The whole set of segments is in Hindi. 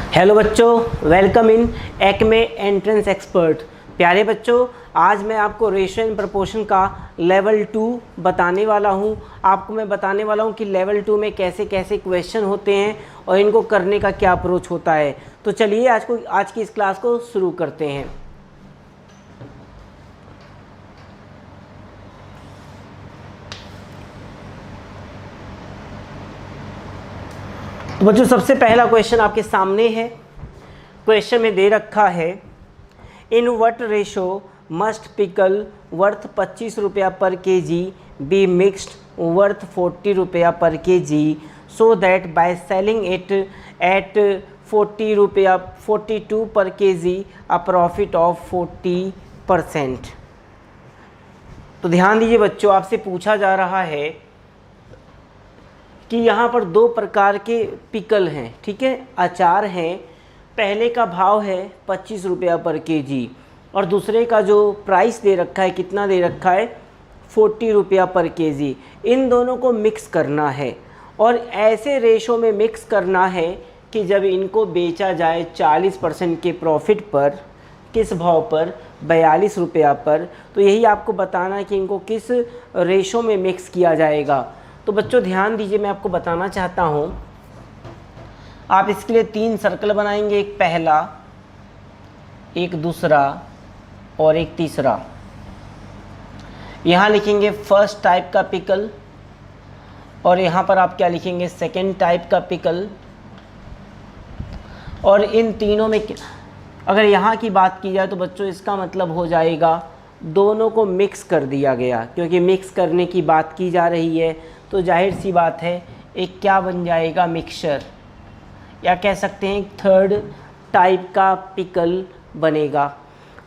हेलो बच्चों, welcome in Acme entrance expert. प्यारे बच्चों, आज मैं आपको रेशियो एंड प्रपोर्शन का लेवल 2 बताने वाला हूं। आपको मैं बताने वाला हूं कि लेवल 2 में कैसे कैसे क्वेश्चन होते हैं और इनको करने का क्या अप्रोच होता है। तो चलिए आज की इस क्लास को शुरू करते हैं। तो बच्चों, सबसे पहला क्वेश्चन आपके सामने है। क्वेश्चन में दे रखा है, in what ratio must pickle worth 25 रुपया पर केजी बी मिक्स्ड वर्थ 40 रुपया पर KG so that by selling it at 40 रुपया 42 पर केजी अ प्रॉफिट ऑफ 40%। तो ध्यान दीजिए बच्चों, आपसे पूछा जा रहा है कि यहाँ पर दो प्रकार के पिकल हैं, ठीक है, अचार हैं। पहले का भाव है 25 रुपया पर केजी और दूसरे का जो प्राइस दे रखा है, कितना दे रखा है, 40 रुपया पर केजी। इन दोनों को मिक्स करना है और ऐसे रेशो में मिक्स करना है कि जब इनको बेचा जाए 40% के प्रॉफिट पर, किस भाव पर, 42 रुपया पर। तो यही आपको बताना है कि इनको किस रेशो में मिक्स किया जाएगा। तो बच्चों ध्यान दीजिए, मैं आपको बताना चाहता हूँ। आप इसके लिए 3 सर्कल बनाएंगे, एक पहला, एक दूसरा और एक तीसरा। यहाँ लिखेंगे फर्स्ट टाइप का पिकल और यहाँ पर आप क्या लिखेंगे, सेकेंड टाइप का पिकल। और इन तीनों में अगर यहाँ की बात की जाए तो बच्चों इसका मतलब हो जाएगा दोनों को मिक्स कर दिया गया, क्योंकि मिक्स करने की बात की जा रही है। तो जाहिर सी बात है एक क्या बन जाएगा, मिक्सचर, या कह सकते हैं थर्ड टाइप का पिकल बनेगा।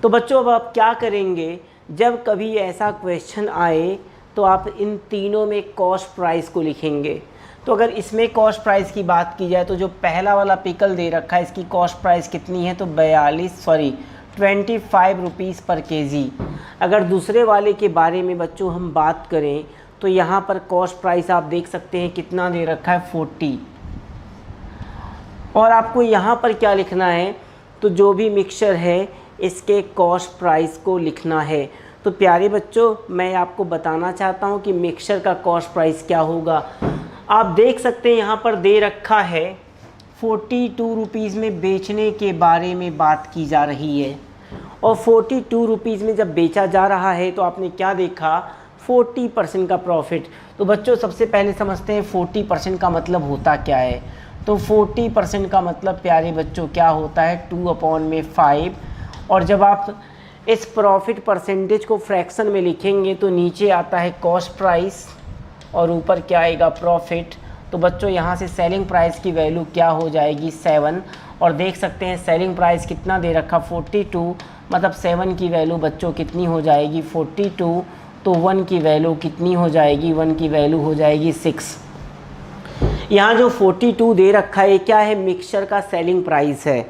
तो बच्चों अब आप क्या करेंगे, जब कभी ऐसा क्वेश्चन आए तो आप इन तीनों में कॉस्ट प्राइस को लिखेंगे। तो अगर इसमें कॉस्ट प्राइस की बात की जाए तो जो पहला वाला पिकल दे रखा है, इसकी कॉस्ट प्राइस कितनी है, तो 25 रुपीज़ पर केजी। अगर दूसरे वाले के बारे में बच्चों हम बात करें तो यहाँ पर कॉस्ट प्राइस आप देख सकते हैं कितना दे रखा है, 40। और आपको यहाँ पर क्या लिखना है, तो जो भी मिक्सचर है इसके कॉस्ट प्राइस को लिखना है। तो प्यारे बच्चों, मैं आपको बताना चाहता हूँ कि मिक्सचर का कॉस्ट प्राइस क्या होगा। आप देख सकते हैं यहाँ पर दे रखा है 42 रुपीज़ में बेचने के बारे में बात की जा रही है। और 42 रुपीज़ में जब बेचा जा रहा है तो आपने क्या देखा, 40% का प्रॉफिट। तो बच्चों सबसे पहले समझते हैं 40% का मतलब होता क्या है। तो 40% का मतलब प्यारे बच्चों क्या होता है, 2/5। और जब आप इस प्रॉफिट परसेंटेज को फ्रैक्शन में लिखेंगे तो नीचे आता है कॉस्ट प्राइस और ऊपर क्या आएगा, प्रॉफिट। तो बच्चों यहाँ से सेलिंग प्राइस की वैल्यू क्या हो जाएगी, 7। और देख सकते हैं सेलिंग प्राइस कितना दे रखा, 42, मतलब 7 की वैल्यू बच्चों कितनी हो जाएगी, 42। तो 1 की वैल्यू कितनी हो जाएगी, 1 की वैल्यू हो जाएगी 6। यहाँ जो 42 दे रखा है क्या है, मिक्सचर का सेलिंग प्राइस है।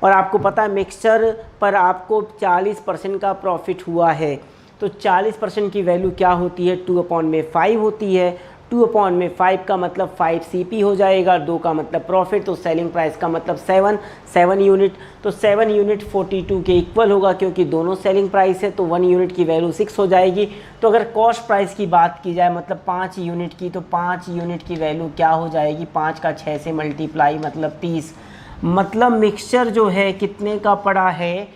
और आपको पता है मिक्सचर पर आपको 40% का प्रॉफिट हुआ है। तो 40% की वैल्यू क्या होती है, 2/5 होती है। 2/5 का मतलब 5 CP हो जाएगा, 2 का मतलब प्रॉफिट, तो सेलिंग प्राइस का मतलब 7 यूनिट। तो 7 यूनिट 42 के इक्वल होगा, क्योंकि दोनों सेलिंग प्राइस है। तो 1 यूनिट की वैल्यू 6 हो जाएगी। तो अगर कॉस्ट प्राइस की बात की जाए मतलब 5 यूनिट की, तो 5 यूनिट की वैल्यू क्या हो जाएगी, 5 का 6 से मल्टीप्लाई मतलब 30। मतलब मिक्सचर जो है कितने का पड़ा है,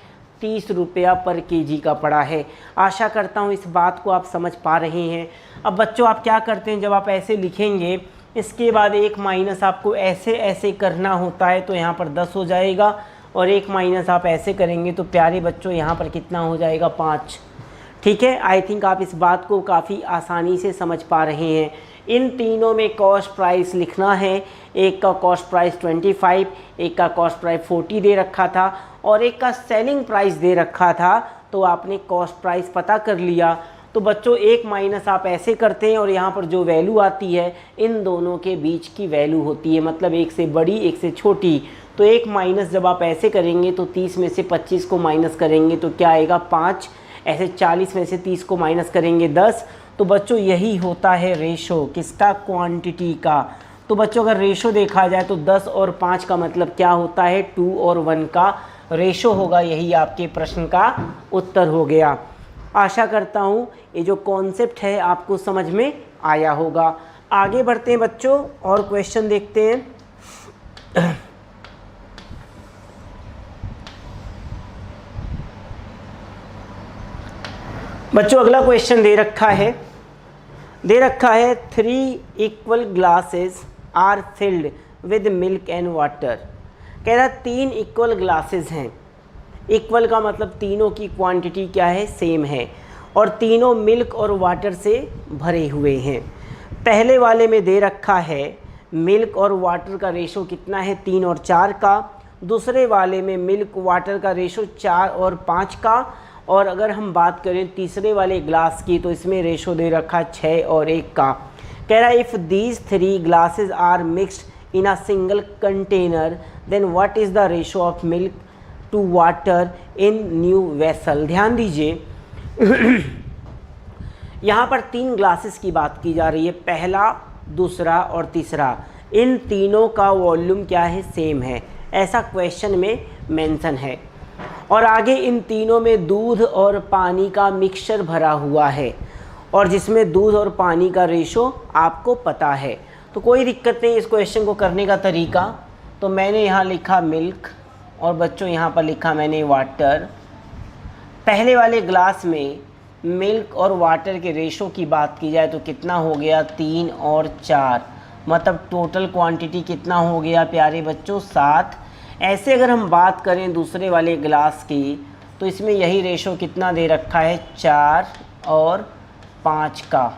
30 रुपया पर केजी का पड़ा है। आशा करता हूँ इस बात को आप समझ पा रहे हैं। अब बच्चों आप क्या करते हैं, जब आप ऐसे लिखेंगे इसके बाद एक माइनस आपको ऐसे ऐसे करना होता है, तो यहाँ पर 10 हो जाएगा। और एक माइनस आप ऐसे करेंगे तो प्यारे बच्चों यहाँ पर कितना हो जाएगा, 5। ठीक है, आई थिंक आप इस बात को काफ़ी आसानी से समझ पा रहे हैं। इन तीनों में कॉस्ट प्राइस लिखना है। एक का कॉस्ट प्राइस 25, एक का कॉस्ट प्राइस 40 दे रखा था और एक का सेलिंग प्राइस दे रखा था। तो आपने कॉस्ट प्राइस पता कर लिया। तो बच्चों एक माइनस आप ऐसे करते हैं और यहाँ पर जो वैल्यू आती है इन दोनों के बीच की वैल्यू होती है, मतलब एक से बड़ी एक से छोटी। तो एक माइनस जब आप ऐसे करेंगे तो 30 में से 25 को माइनस करेंगे तो क्या आएगा, 5। ऐसे 40 में से 30 को माइनस करेंगे, 10। तो बच्चों यही होता है रेशो किसका, क्वांटिटी का। तो बच्चों अगर रेशो देखा जाए तो 10 और 5 का मतलब क्या होता है, 2 और 1 का रेशो होगा। यही आपके प्रश्न का उत्तर हो गया। आशा करता हूँ ये जो कॉन्सेप्ट है आपको समझ में आया होगा। आगे बढ़ते हैं बच्चों और क्वेश्चन देखते हैं। बच्चों अगला क्वेश्चन दे रखा है 3 equal glasses are filled with milk and water. कह रहा 3 इक्वल ग्लासेस हैं। इक्वल का मतलब तीनों की क्वांटिटी क्या है, सेम है, और तीनों मिल्क और वाटर से भरे हुए हैं। पहले वाले में दे रखा है मिल्क और वाटर का रेशो कितना है, 3 और 4 का। दूसरे वाले में मिल्क वाटर का रेशो 4 और 5 का। और अगर हम बात करें तीसरे वाले ग्लास की तो इसमें रेशो दे रखा 6 और 1 का। कह रहा है if these 3 glasses are mixed in a single container then what is the ratio of milk to water in new vessel. ध्यान दीजिए यहाँ पर 3 ग्लासेस की बात की जा रही है, पहला, दूसरा और तीसरा। इन तीनों का वॉल्यूम क्या है, सेम है, ऐसा क्वेश्चन में मेंशन है। और आगे इन तीनों में दूध और पानी का मिक्सचर भरा हुआ है, और जिसमें दूध और पानी का रेशो आपको पता है। तो कोई दिक्कत नहीं इस क्वेश्चन को करने का तरीका। तो मैंने यहाँ लिखा मिल्क और बच्चों यहाँ पर लिखा मैंने वाटर। पहले वाले ग्लास में मिल्क और वाटर के रेशो की बात की जाए तो कितना हो गया, 3 और 4, मतलब टोटल क्वांटिटी कितना हो गया प्यारे बच्चों, 7। ऐसे अगर हम बात करें दूसरे वाले ग्लास की तो इसमें यही रेशो कितना दे रखा है, 4 और 5 का,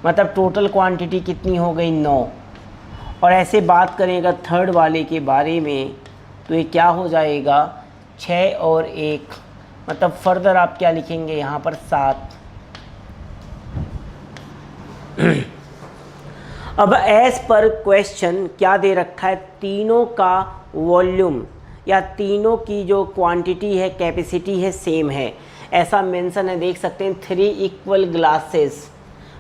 मतलब टोटल क्वांटिटी कितनी हो गई, 9। और ऐसे बात करें अगर थर्ड वाले के बारे में तो ये क्या हो जाएगा, 6 और 1, मतलब फर्दर आप क्या लिखेंगे यहाँ पर, 7। अब एज पर क्वेश्चन क्या दे रखा है, तीनों का वॉल्यूम या तीनों की जो क्वांटिटी है, कैपेसिटी है, सेम है, ऐसा मेंशन है। देख सकते हैं 3 इक्वल ग्लासेस,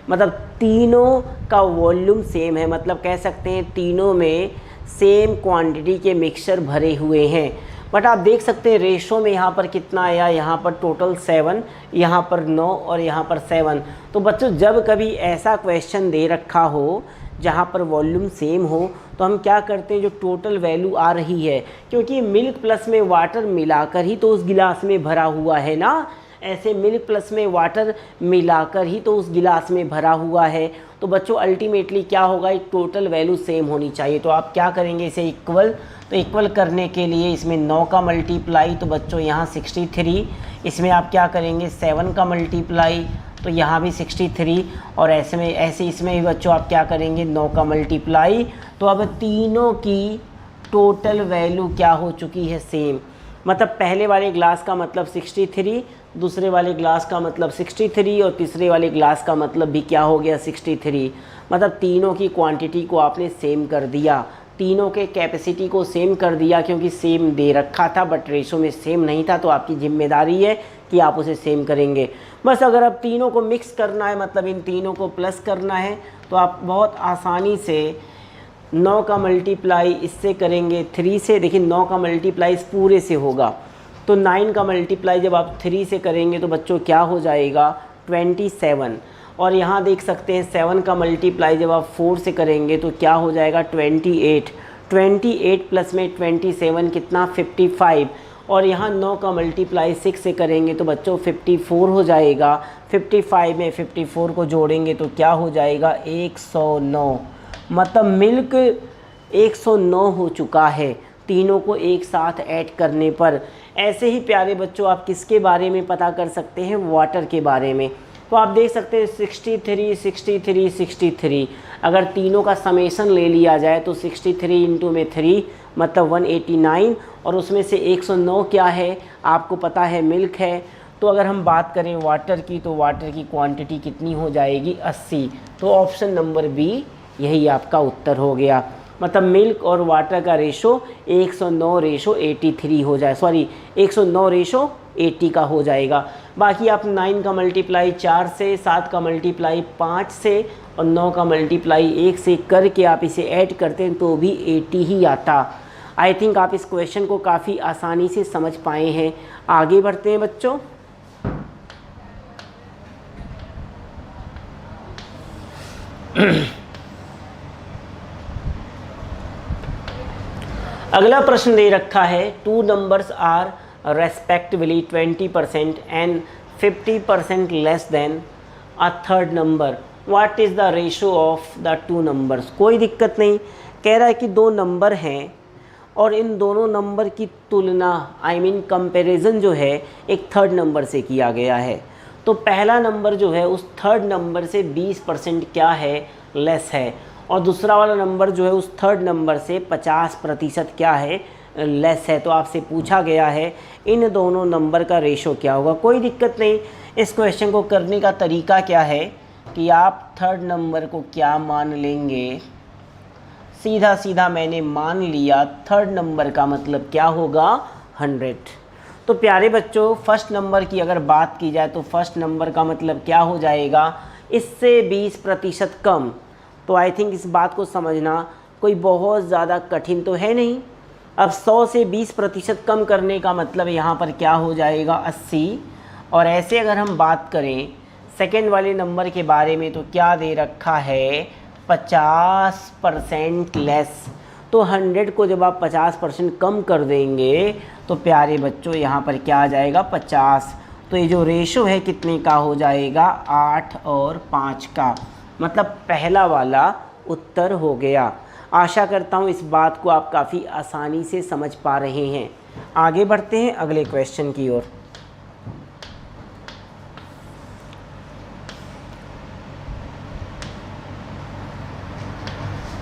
मतलब तीनों का वॉल्यूम सेम है, मतलब कह सकते हैं तीनों में सेम क्वांटिटी के मिक्सचर भरे हुए हैं। बट आप देख सकते हैं रेशो में यहाँ पर कितना आया, यहाँ पर टोटल 7, यहाँ पर 9 और यहाँ पर 7। तो बच्चों जब कभी ऐसा क्वेश्चन दे रखा हो जहाँ पर वॉल्यूम सेम हो तो हम क्या करते हैं, जो टोटल वैल्यू आ रही है, क्योंकि मिल्क प्लस में वाटर मिलाकर ही तो उस गिलास में भरा हुआ है ना, ऐसे मिल्क प्लस में वाटर मिलाकर ही तो उस गिलास में भरा हुआ है। तो बच्चों अल्टीमेटली क्या होगा, एक टोटल वैल्यू सेम होनी चाहिए। तो आप क्या करेंगे इसे इक्वल, तो इक्वल करने के लिए इसमें 9 का मल्टीप्लाई, तो बच्चों यहाँ 63, इसमें आप क्या करेंगे 7 का मल्टीप्लाई, तो यहाँ भी 63, और ऐसे इसमें भी बच्चों आप क्या करेंगे 9 का मल्टीप्लाई। तो अब तीनों की टोटल वैल्यू क्या हो चुकी है, सेम। मतलब पहले वाले ग्लास का मतलब 63, दूसरे वाले ग्लास का मतलब 63, और तीसरे वाले ग्लास का मतलब भी क्या हो गया, 63। मतलब तीनों की क्वांटिटी को आपने सेम कर दिया, तीनों के कैपेसिटी को सेम कर दिया, क्योंकि सेम दे रखा था बट रेशो में सेम नहीं था। तो आपकी जिम्मेदारी है कि आप उसे सेम करेंगे। बस अगर अब तीनों को मिक्स करना है, मतलब इन तीनों को प्लस करना है, तो आप बहुत आसानी से 9 का मल्टीप्लाई इससे करेंगे 3 से। देखिए 9 का मल्टीप्लाई इस पूरे से होगा, तो 9 का मल्टीप्लाई जब आप 3 से करेंगे तो बच्चों क्या हो जाएगा, 27। और यहाँ देख सकते हैं 7 का मल्टीप्लाई जब आप 4 से करेंगे तो क्या हो जाएगा, 28। 28 प्लस में 27 कितना, 55। और यहाँ 9 का मल्टीप्लाई 6 से करेंगे तो बच्चों 54 हो जाएगा। 55 में 54 को जोड़ेंगे तो क्या हो जाएगा, 109। मतलब मिल्क 109 हो चुका है तीनों को एक साथ ऐड करने पर। ऐसे ही प्यारे बच्चों आप किसके बारे में पता कर सकते हैं, वाटर के बारे में। तो आप देख सकते हैं 63, 63, 63, अगर तीनों का समेशन ले लिया जाए तो 63 इंटू में 3 मतलब 189, और उसमें से 109 क्या है आपको पता है, मिल्क है। तो अगर हम बात करें वाटर की तो वाटर की क्वांटिटी कितनी हो जाएगी, 80। तो ऑप्शन नंबर बी यही आपका उत्तर हो गया। मतलब मिल्क और वाटर का रेशो 109:83 हो जाए, सॉरी 109:80 का हो जाएगा। बाकी आप 9 का मल्टीप्लाई 4 से, 7 का मल्टीप्लाई 5 से और 9 का मल्टीप्लाई 1 से करके आप इसे ऐड करते हैं तो भी 80 ही आता। आई थिंक आप इस क्वेश्चन को काफ़ी आसानी से समझ पाए हैं। आगे बढ़ते हैं बच्चों। अगला प्रश्न दे रखा है, 2 numbers are respectively 20% and 50% less than a third number, what is the ratio of the 2 numbers. कोई दिक्कत नहीं, कह रहा है कि 2 नंबर हैं और इन दोनों नंबर की तुलना आई मीन कंपैरिजन जो है एक थर्ड नंबर से किया गया है। तो पहला नंबर जो है उस थर्ड नंबर से 20% क्या है, लेस है, और दूसरा वाला नंबर जो है उस थर्ड नंबर से 50% क्या है, लेस है। तो आपसे पूछा गया है इन दोनों नंबर का रेशो क्या होगा। कोई दिक्कत नहीं, इस क्वेश्चन को करने का तरीका क्या है कि आप थर्ड नंबर को क्या मान लेंगे, सीधा सीधा मैंने मान लिया थर्ड नंबर का मतलब क्या होगा, 100। तो प्यारे बच्चों, फर्स्ट नंबर की अगर बात की जाए तो फर्स्ट नंबर का मतलब क्या हो जाएगा, इससे 20% कम। तो आई थिंक इस बात को समझना कोई बहुत ज़्यादा कठिन तो है नहीं। अब 100 से 20% कम करने का मतलब यहाँ पर क्या हो जाएगा, 80। और ऐसे अगर हम बात करें सेकेंड वाले नंबर के बारे में तो क्या दे रखा है, 50% लेस। तो 100 को जब आप 50% कम कर देंगे तो प्यारे बच्चों यहाँ पर क्या आ जाएगा, 50। तो ये जो रेशो है कितने का हो जाएगा, 8 और 5 का, मतलब पहला वाला उत्तर हो गया। आशा करता हूँ इस बात को आप काफ़ी आसानी से समझ पा रहे हैं। आगे बढ़ते हैं अगले क्वेश्चन की ओर।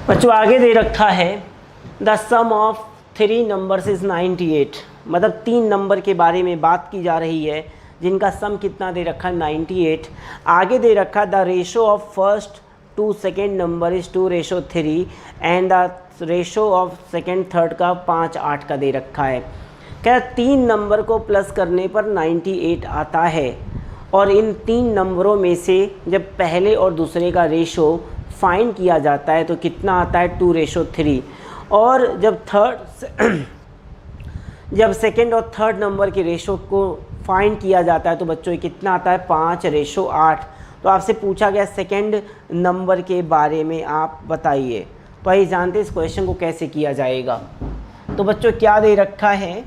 बच्चों आगे दे रखा है the sum of 3 numbers is 98, मतलब 3 नंबर के बारे में बात की जा रही है जिनका सम कितना दे रखा है, 98। आगे दे रखा the ratio of first to second number is 2:3 and the ratio of second third का 5:8 का दे रखा है। क्या 3 नंबर को प्लस करने पर 98 आता है और इन 3 नंबरों में से जब पहले और दूसरे का रेशो फाइंड किया जाता है तो कितना आता है, 2:3। और जब सेकेंड और थर्ड नंबर के रेशो को फाइंड किया जाता है तो बच्चों ये कितना आता है, 5:8। तो आपसे पूछा गया सेकेंड नंबर के बारे में आप बताइए। तो आइए जानते हैं इस क्वेश्चन को कैसे किया जाएगा। तो बच्चों क्या दे रखा है,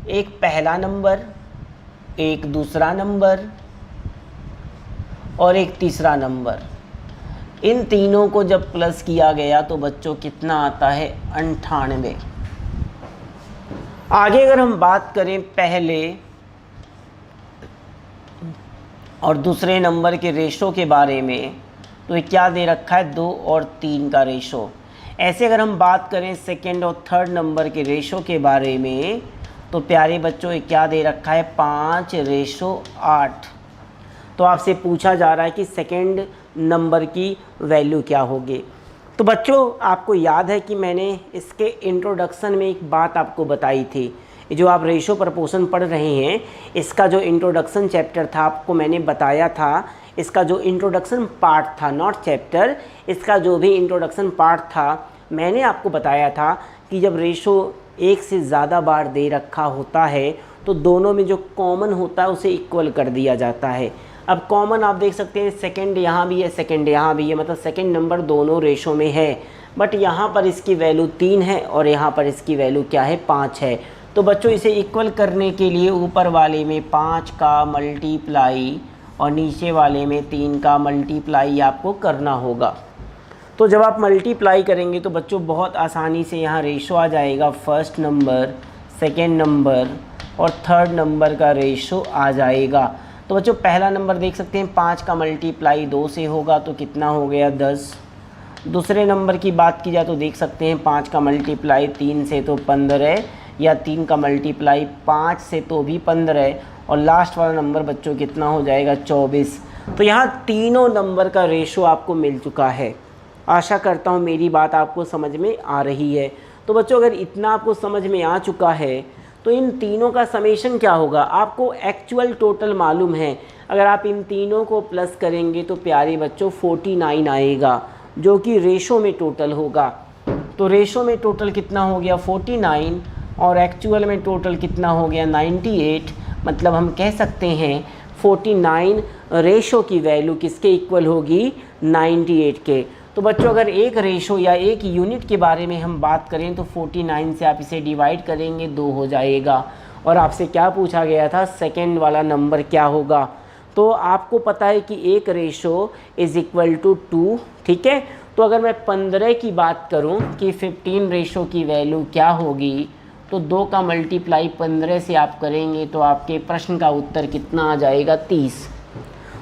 एक पहला नंबर, एक दूसरा नंबर और एक तीसरा नंबर। इन तीनों को जब प्लस किया गया तो बच्चों कितना आता है, 98। आगे अगर हम बात करें पहले और दूसरे नंबर के रेशो के बारे में तो ये क्या दे रखा है, 2 और 3 का रेशो। ऐसे अगर हम बात करें सेकेंड और थर्ड नंबर के रेशो के बारे में तो प्यारे बच्चों ये क्या दे रखा है, 5:8। तो आपसे पूछा जा रहा है कि सेकेंड नंबर की वैल्यू क्या होगी। तो बच्चों आपको याद है कि मैंने इसके इंट्रोडक्शन में एक बात आपको बताई थी, जो आप रेशो प्रपोर्शन पढ़ रहे हैं इसका जो इंट्रोडक्शन चैप्टर था आपको मैंने बताया था, इसका जो इंट्रोडक्शन पार्ट था, नॉट चैप्टर, इसका जो भी इंट्रोडक्शन पार्ट था मैंने आपको बताया था कि जब रेशो एक से ज़्यादा बार दे रखा होता है तो दोनों में जो कॉमन होता है उसे इक्वल कर दिया जाता है। अब कॉमन आप देख सकते हैं, सेकंड यहाँ भी है, सेकंड यहाँ भी है, मतलब सेकंड नंबर दोनों रेशो में है, बट यहाँ पर इसकी वैल्यू 3 है और यहाँ पर इसकी वैल्यू क्या है, 5 है। तो बच्चों इसे इक्वल करने के लिए ऊपर वाले में 5 का मल्टीप्लाई और नीचे वाले में 3 का मल्टीप्लाई आपको करना होगा। तो जब आप मल्टीप्लाई करेंगे तो बच्चों बहुत आसानी से यहाँ रेशो आ जाएगा, फर्स्ट नंबर, सेकेंड नंबर और थर्ड नंबर का रेशो आ जाएगा। तो बच्चों पहला नंबर देख सकते हैं 5 का मल्टीप्लाई 2 से होगा तो कितना हो गया, 10। दूसरे नंबर की बात की जाए तो देख सकते हैं 5 का मल्टीप्लाई 3 से तो 15, या 3 का मल्टीप्लाई 5 से तो भी 15, और लास्ट वाला नंबर बच्चों कितना हो जाएगा, 24। तो यहाँ तीनों नंबर का रेशो आपको मिल चुका है। आशा करता हूँ मेरी बात आपको समझ में आ रही है। तो बच्चों अगर इतना आपको समझ में आ चुका है तो इन तीनों का समेशन क्या होगा, आपको एक्चुअल टोटल मालूम है। अगर आप इन तीनों को प्लस करेंगे तो प्यारे बच्चों 49 आएगा, जो कि रेशो में टोटल होगा। तो रेशो में टोटल कितना हो गया 49 और एक्चुअल में टोटल कितना हो गया 98। मतलब हम कह सकते हैं 49 रेशो की वैल्यू किसके इक्वल होगी 98 के। तो बच्चों अगर एक रेशो या एक यूनिट के बारे में हम बात करें तो 49 से आप इसे डिवाइड करेंगे 2 हो जाएगा। और आपसे क्या पूछा गया था, सेकेंड वाला नंबर क्या होगा। तो आपको पता है कि एक रेशो इज़ इक्वल टू 2, ठीक है। तो अगर मैं 15 की बात करूं कि 15 रेशो की वैल्यू क्या होगी, तो 2 का मल्टीप्लाई 15 से आप करेंगे तो आपके प्रश्न का उत्तर कितना आ जाएगा 30।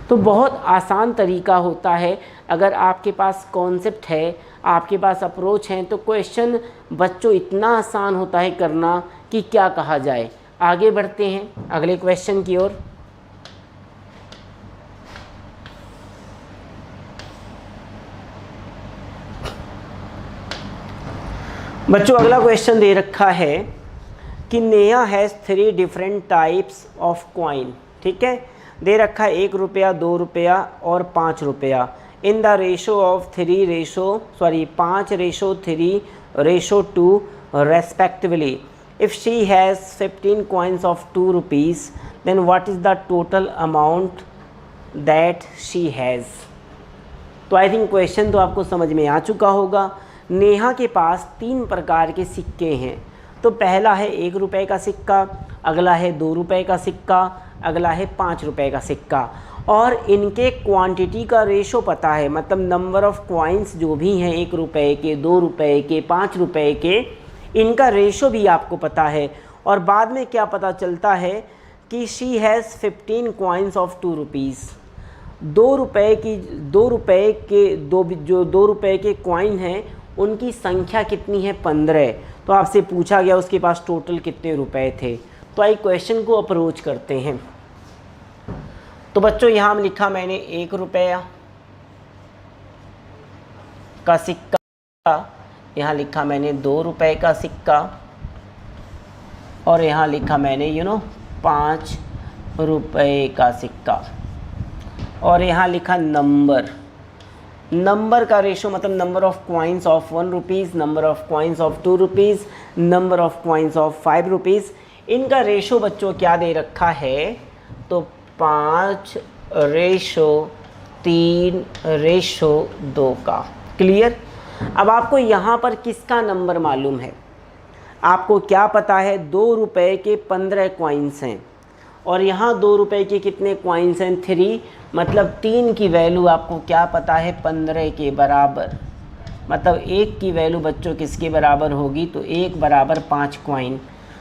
तो बहुत आसान तरीका होता है। अगर आपके पास कॉन्सेप्ट है, आपके पास अप्रोच है, तो क्वेश्चन बच्चों इतना आसान होता है करना कि क्या कहा जाए। आगे बढ़ते हैं अगले क्वेश्चन की ओर। बच्चों अगला क्वेश्चन दे रखा है कि Neha has 3 different types of coin, ठीक है। दे रखा है 1 रुपया, 2 रुपया और 5 रुपया इन the ratio of 5:3:2 respectively. If she has 15 coins of 2 rupees, then what is the total amount that she has? तो आई थिंक क्वेश्चन तो आपको समझ में आ चुका होगा। नेहा के पास 3 प्रकार के सिक्के हैं। तो पहला है 1 रुपये का सिक्का, अगला है 2 रुपये का सिक्का, अगला है 5 रुपये का सिक्का। और इनके क्वांटिटी का रेशो पता है, मतलब नंबर ऑफ़ कॉइन्स जो भी हैं 1 रुपये के, 2 रुपये के, 5 रुपये के, इनका रेशो भी आपको पता है। और बाद में क्या पता चलता है कि she has 15 coins of 2 rupees। 2 रुपये के कॉइन हैं उनकी संख्या कितनी है 15। तो आपसे पूछा गया उसके पास टोटल कितने रुपए थे। तो आइए क्वेश्चन को अप्रोच करते हैं। तो बच्चों यहाँ लिखा मैंने 1 रुपया का सिक्का, यहाँ लिखा मैंने 2 रुपये का सिक्का और यहाँ लिखा मैंने 5 रुपये का सिक्का। और यहाँ लिखा नंबर का रेशो, मतलब number of coins of 1 rupees, number of coins of 2 rupees, number of coins of 5 rupees. इनका रेशो बच्चों क्या दे रखा है, तो 5:3:2 का। क्लियर। अब आपको यहाँ पर किसका नंबर मालूम है, आपको क्या पता है 2 रुपये के 15 कॉइन्स हैं और यहाँ 2 रुपये के कितने कॉइन्स हैं 3, मतलब 3 की वैल्यू आपको क्या पता है 15 के बराबर। मतलब 1 की वैल्यू बच्चों किसके बराबर होगी, तो 1 बराबर 5 कॉइन।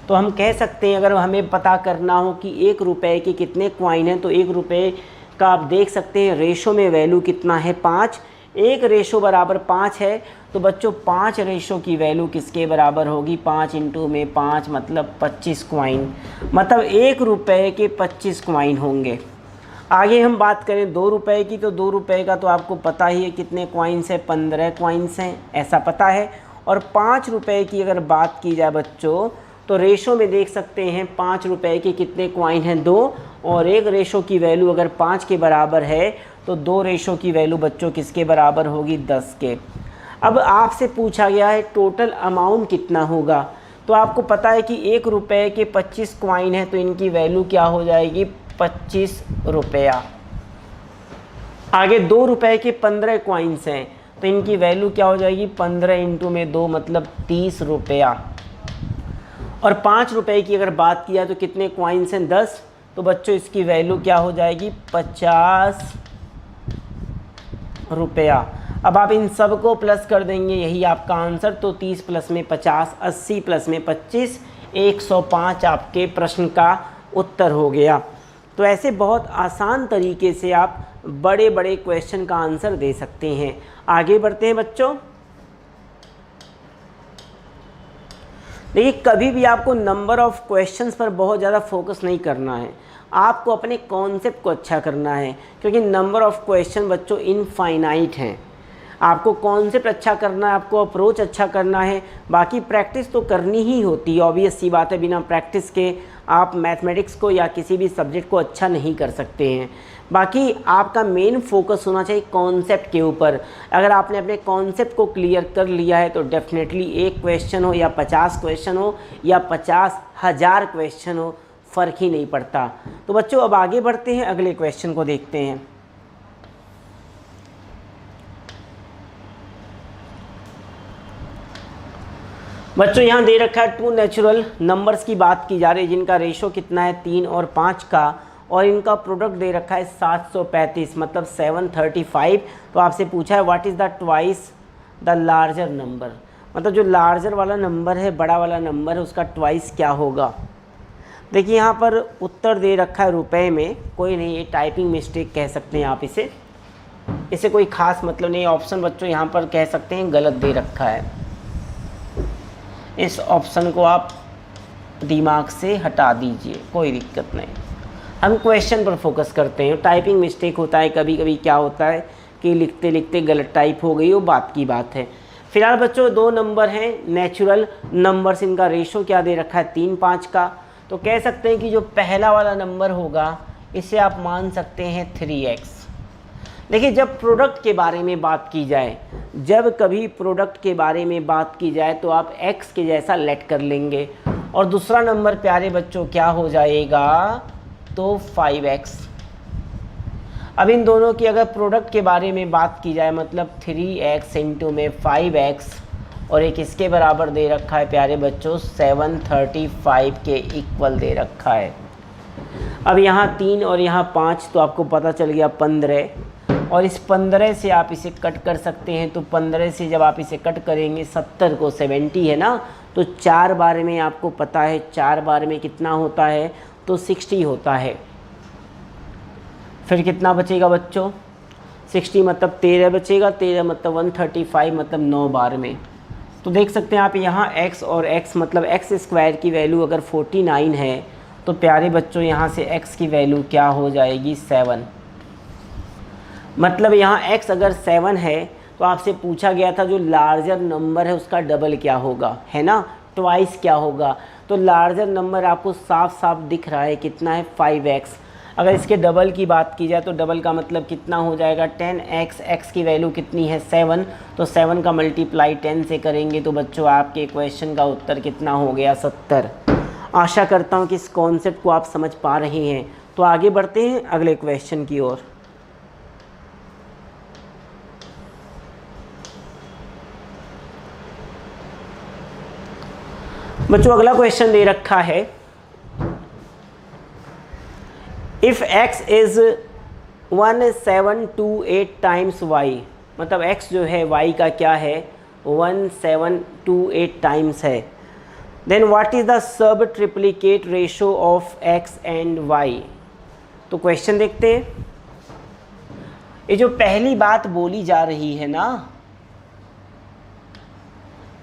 तो हम कह सकते हैं अगर हमें पता करना हो कि 1 रुपये के कितने कॉइन हैं, तो 1 रुपये का आप देख सकते हैं रेशो में वैल्यू कितना है 5। 1 रेशो बराबर 5 है, तो बच्चों 5 रेशो की वैल्यू किसके बराबर होगी, 5 इंटू में 5 मतलब 25 कॉइन। मतलब 1 रुपये के 25 कॉइन होंगे। आगे हम बात करें 2 रुपये की, तो 2 रुपये का तो आपको पता ही है कितने कॉइन्स हैं, 15 कॉइन्स हैं, ऐसा पता है। और 5 रुपये की अगर बात की जाए बच्चों, तो रेशो में देख सकते हैं 5 रुपये के कितने कॉइन हैं 2, और 1 रेशो की वैल्यू अगर 5 के बराबर है तो 2 रेशो की वैल्यू बच्चों किसके बराबर होगी 10 के। अब आपसे पूछा गया है टोटल अमाउंट कितना होगा, तो आपको पता है कि 1 रुपये के 25 कॉइन है, तो इनकी वैल्यू क्या हो जाएगी 25 रुपया। आगे 2 रुपये के 15 कॉइन्स हैं, तो इनकी वैल्यू क्या हो जाएगी 15 इंटू में 2 मतलब 30 रुपया। और 5 रुपये की अगर बात किया तो कितने कॉइन्स हैं 10, तो बच्चों इसकी वैल्यू क्या हो जाएगी 50 रुपया। अब आप इन सब को प्लस कर देंगे, यही आपका आंसर। तो 30 प्लस में 50, 80 प्लस में 25, 105 आपके प्रश्न का उत्तर हो गया। तो ऐसे बहुत आसान तरीके से आप बड़े बड़े क्वेश्चन का आंसर दे सकते हैं। आगे बढ़ते हैं बच्चों। देखिए कभी भी आपको नंबर ऑफ़ क्वेश्चंस पर बहुत ज़्यादा फोकस नहीं करना है, आपको अपने कॉन्सेप्ट को अच्छा करना है, क्योंकि नंबर ऑफ़ क्वेश्चन बच्चों इनफाइनाइट हैं। आपको कॉन्सेप्ट अच्छा करना है, आपको अप्रोच अच्छा करना है, बाकी प्रैक्टिस तो करनी ही होती है। ऑब्वियस सी बात है, बिना प्रैक्टिस के आप मैथमेटिक्स को या किसी भी सब्जेक्ट को अच्छा नहीं कर सकते हैं। बाकी आपका मेन फोकस होना चाहिए कॉन्सेप्ट के ऊपर। अगर आपने अपने कॉन्सेप्ट को क्लियर कर लिया है तो डेफिनेटली एक क्वेश्चन हो या 50 क्वेश्चन हो या 50,000 क्वेश्चन हो, फ़र्क ही नहीं पड़ता। तो बच्चों अब आगे बढ़ते हैं, अगले क्वेश्चन को देखते हैं। बच्चों यहाँ दे रखा है 2 नेचुरल नंबर्स की बात की जा रही है जिनका रेशो कितना है 3 और 5 का, और इनका प्रोडक्ट दे रखा है 735 मतलब 735। तो आपसे पूछा है what is the twice the larger number, मतलब जो लार्जर वाला नंबर है, बड़ा वाला नंबर है, उसका ट्वाइस क्या होगा। देखिए यहाँ पर उत्तर दे रखा है रुपए में, कोई नहीं, ये टाइपिंग मिस्टेक कह सकते हैं आप इसे कोई ख़ास मतलब नहीं। ऑप्शन बच्चों यहाँ पर कह सकते हैं गलत दे रखा है, इस ऑप्शन को आप दिमाग से हटा दीजिए, कोई दिक्कत नहीं। हम क्वेश्चन पर फोकस करते हैं। टाइपिंग मिस्टेक होता है, कभी कभी क्या होता है कि लिखते लिखते गलत टाइप हो गई, वो बात की बात है। फिलहाल बच्चों 2 नंबर हैं नेचुरल नंबर्स, इनका रेशो क्या दे रखा है 3, 5 का। तो कह सकते हैं कि जो पहला वाला नंबर होगा इसे आप मान सकते हैं 3x। देखिए जब प्रोडक्ट के बारे में बात की जाए, जब कभी प्रोडक्ट के बारे में बात की जाए तो आप x के जैसा लेट कर लेंगे, और दूसरा नंबर प्यारे बच्चों क्या हो जाएगा, तो 5x। अब इन दोनों की अगर प्रोडक्ट के बारे में बात की जाए मतलब 3x इंटू में 5x, और एक इसके बराबर दे रखा है प्यारे बच्चों 735 के इक्वल दे रखा है। अब यहाँ 3 और यहाँ 5 तो आपको पता चल गया 15, और इस 15 से आप इसे कट कर सकते हैं। तो 15 से जब आप इसे कट करेंगे 70 को 70 है ना, तो 4 बार में आपको पता है 4 बार में कितना होता है, तो 60 होता है। फिर कितना बचेगा बच्चों, 60 मतलब 13 बचेगा, 13 मतलब 135 मतलब 9 बार में। तो देख सकते हैं आप यहाँ x और x मतलब x स्क्वायर की वैल्यू अगर 49 है तो प्यारे बच्चों यहाँ से x की वैल्यू क्या हो जाएगी 7। मतलब यहाँ x अगर 7 है तो आपसे पूछा गया था जो लार्जर नंबर है उसका डबल क्या होगा, है ना, ट्वाइस क्या होगा। तो लार्जर नंबर आपको साफ साफ दिख रहा है कितना है 5x। अगर इसके डबल की बात की जाए तो डबल का मतलब कितना हो जाएगा 10x, x की वैल्यू कितनी है 7, तो 7 का मल्टीप्लाई 10 से करेंगे तो बच्चों आपके क्वेश्चन का उत्तर कितना हो गया 70। आशा करता हूँ कि इस कॉन्सेप्ट को आप समझ पा रहे हैं। तो आगे बढ़ते हैं अगले क्वेश्चन की ओर। बच्चों अगला क्वेश्चन दे रखा है if x is 1728 times y, मतलब x जो है y का क्या है 1728 टाइम्स है, then what is the sub triplicate ratio of x and y। तो क्वेश्चन देखते हैं। ये जो पहली बात बोली जा रही है ना,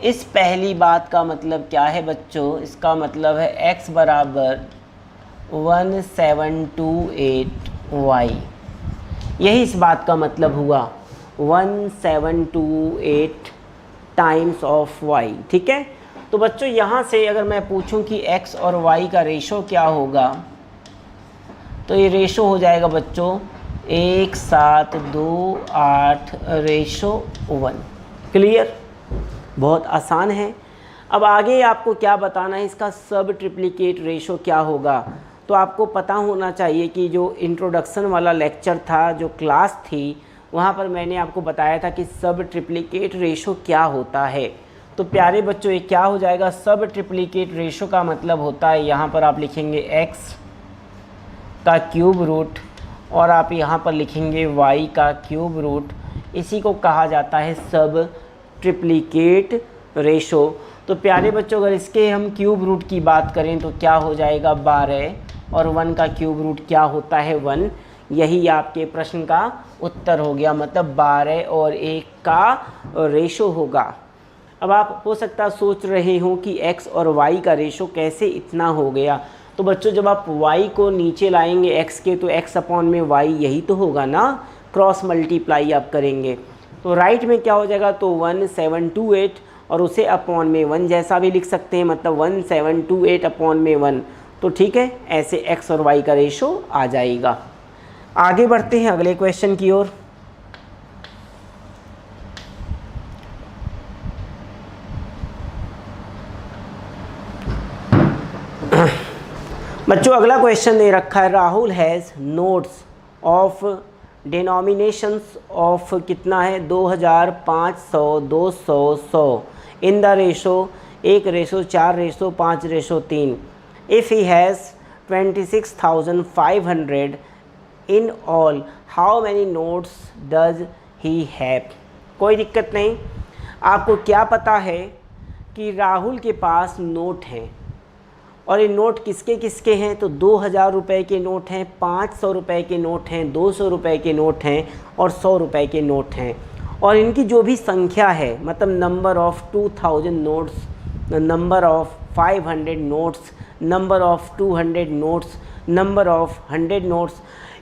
इस पहली बात का मतलब क्या है बच्चों, इसका मतलब है x बराबर 1728y, यही इस बात का मतलब हुआ 1728 टाइम्स ऑफ y। ठीक है, तो बच्चों यहाँ से अगर मैं पूछूं कि x और y का रेशो क्या होगा, तो ये रेशो हो जाएगा बच्चों 1728:1। क्लियर, बहुत आसान है। अब आगे आपको क्या बताना है, इसका सब ट्रिप्लिकेट रेशो क्या होगा। तो आपको पता होना चाहिए कि जो इंट्रोडक्शन वाला लेक्चर था, जो क्लास थी, वहाँ पर मैंने आपको बताया था कि सब ट्रिप्लिकेट रेशो क्या होता है। तो प्यारे बच्चों ये क्या हो जाएगा, सब ट्रिप्लिकेट रेशो का मतलब होता है, यहाँ पर आप लिखेंगे x का क्यूब रूट और आप यहाँ पर लिखेंगे y का क्यूब रूट, इसी को कहा जाता है सब ट्रिप्लिकेट रेशो। तो प्यारे बच्चों अगर इसके हम क्यूब रूट की बात करें तो क्या हो जाएगा 12, और 1 का क्यूब रूट क्या होता है 1, यही आपके प्रश्न का उत्तर हो गया, मतलब 12 और 1 का रेशो होगा। अब आप हो सकता है सोच रहे हो कि x और y का रेशो कैसे इतना हो गया। तो बच्चों जब आप y को नीचे लाएंगे x के तो x अपॉन में y यही तो होगा ना, क्रॉस मल्टीप्लाई आप करेंगे। तो राइट में क्या हो जाएगा, तो 1728 और उसे अपॉन में 1 जैसा भी लिख सकते हैं, मतलब 1728 अपॉन में 1। तो ठीक है, ऐसे x और y का रेशो आ जाएगा। आगे बढ़ते हैं अगले क्वेश्चन की ओर। बच्चों अगला क्वेश्चन दे रखा है, Rahul has notes of denominations of कितना है 2000, 500, 200, 100 इन the ratio 1:4, 5:3। If he has 26,500 in all, how many notes does he have. कोई दिक्कत नहीं। आपको क्या पता है कि राहुल के पास नोट हैं, और ये नोट किसके किसके हैं, तो 2000 रुपये के नोट हैं, 500 रुपये के नोट हैं, 200 रुपये के नोट हैं और 100 रुपये के नोट हैं। और इनकी जो भी संख्या है, मतलब number of 2000 notes, number of 500 notes, number of 200 notes, number of 100 notes,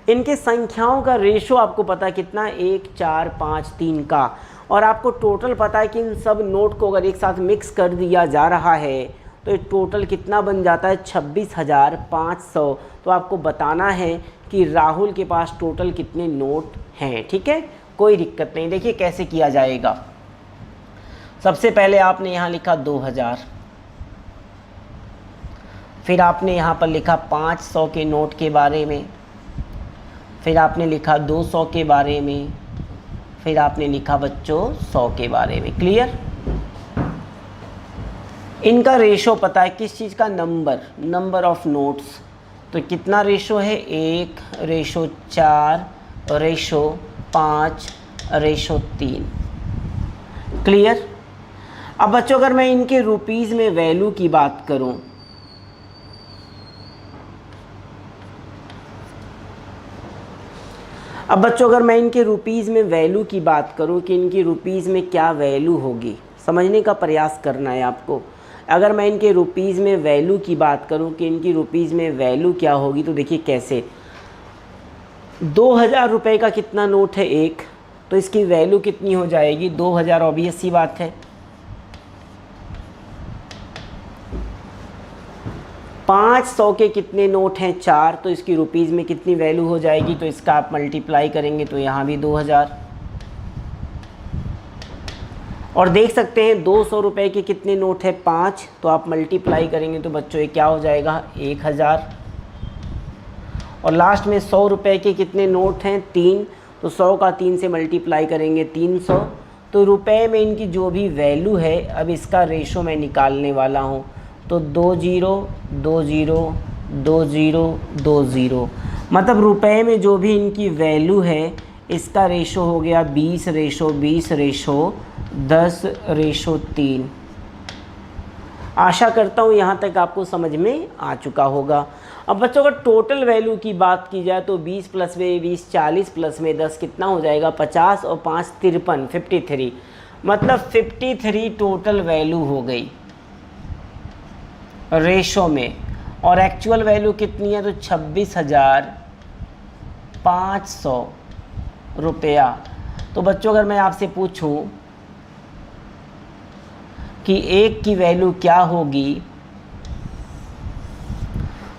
इनके संख्याओं का रेशो आपको पता कितना, 1, 4, 5, 3 का। और आपको टोटल पता है कि इन सब नोट को अगर एक साथ मिक्स कर दिया जा रहा है तो ये टोटल कितना बन जाता है, 26,500। तो आपको बताना है कि राहुल के पास टोटल कितने नोट हैं। ठीक है, कोई दिक्कत नहीं। देखिए कैसे किया जाएगा। सबसे पहले आपने यहाँ लिखा 2000, फिर आपने यहाँ पर लिखा 500 के नोट के बारे में, फिर आपने लिखा 200 के बारे में, फिर आपने लिखा बच्चों 100 के बारे में। क्लियर। इनका रेशो पता है किस चीज़ का, नंबर ऑफ़ नोट्स। तो कितना रेशो है, 1:4, 5:3। क्लियर। अब बच्चों अगर मैं इनके रुपीज़ में वैल्यू की बात करूं, अब बच्चों अगर मैं इनके रुपीज़ में वैल्यू की बात करूं कि इनकी रुपीज़ में क्या वैल्यू होगी, समझने का प्रयास करना है आपको। अगर मैं इनके रुपीज़ में वैल्यू की बात करूं कि इनकी रुपीज़ में वैल्यू क्या होगी, तो देखिए कैसे। 2000 रुपये का कितना नोट है, एक, तो इसकी वैल्यू कितनी हो जाएगी, 2000। ऑब्वियस सी बात है। 500 के कितने नोट हैं, 4, तो इसकी रुपीज़ में कितनी वैल्यू हो जाएगी, तो इसका आप मल्टीप्लाई करेंगे तो यहाँ भी 2000। और देख सकते हैं 200 रुपये के कितने नोट है, 5, तो आप मल्टीप्लाई करेंगे तो बच्चों ये क्या हो जाएगा, 1000। और लास्ट में 100 रुपये के कितने नोट हैं, 3, तो 100 का 3 से मल्टीप्लाई करेंगे 300। तो रुपए में इनकी जो भी वैल्यू है, अब इसका रेशो मैं निकालने वाला हूँ। तो 20, 20, 20, 20, मतलब रुपए में जो भी इनकी वैल्यू है, इसका रेशो हो गया 20:10:3। आशा करता हूँ यहाँ तक आपको समझ में आ चुका होगा। अब बच्चों अगर टोटल वैल्यू की बात की जाए तो 20 + में 20, 40 + में 10 कितना हो जाएगा, 50 और 5 53, 53। मतलब 53 टोटल वैल्यू हो गई रेशो में। और एक्चुअल वैल्यू कितनी है, तो 26,500 रुपया। तो बच्चों अगर मैं आपसे पूछूं कि एक की वैल्यू क्या होगी,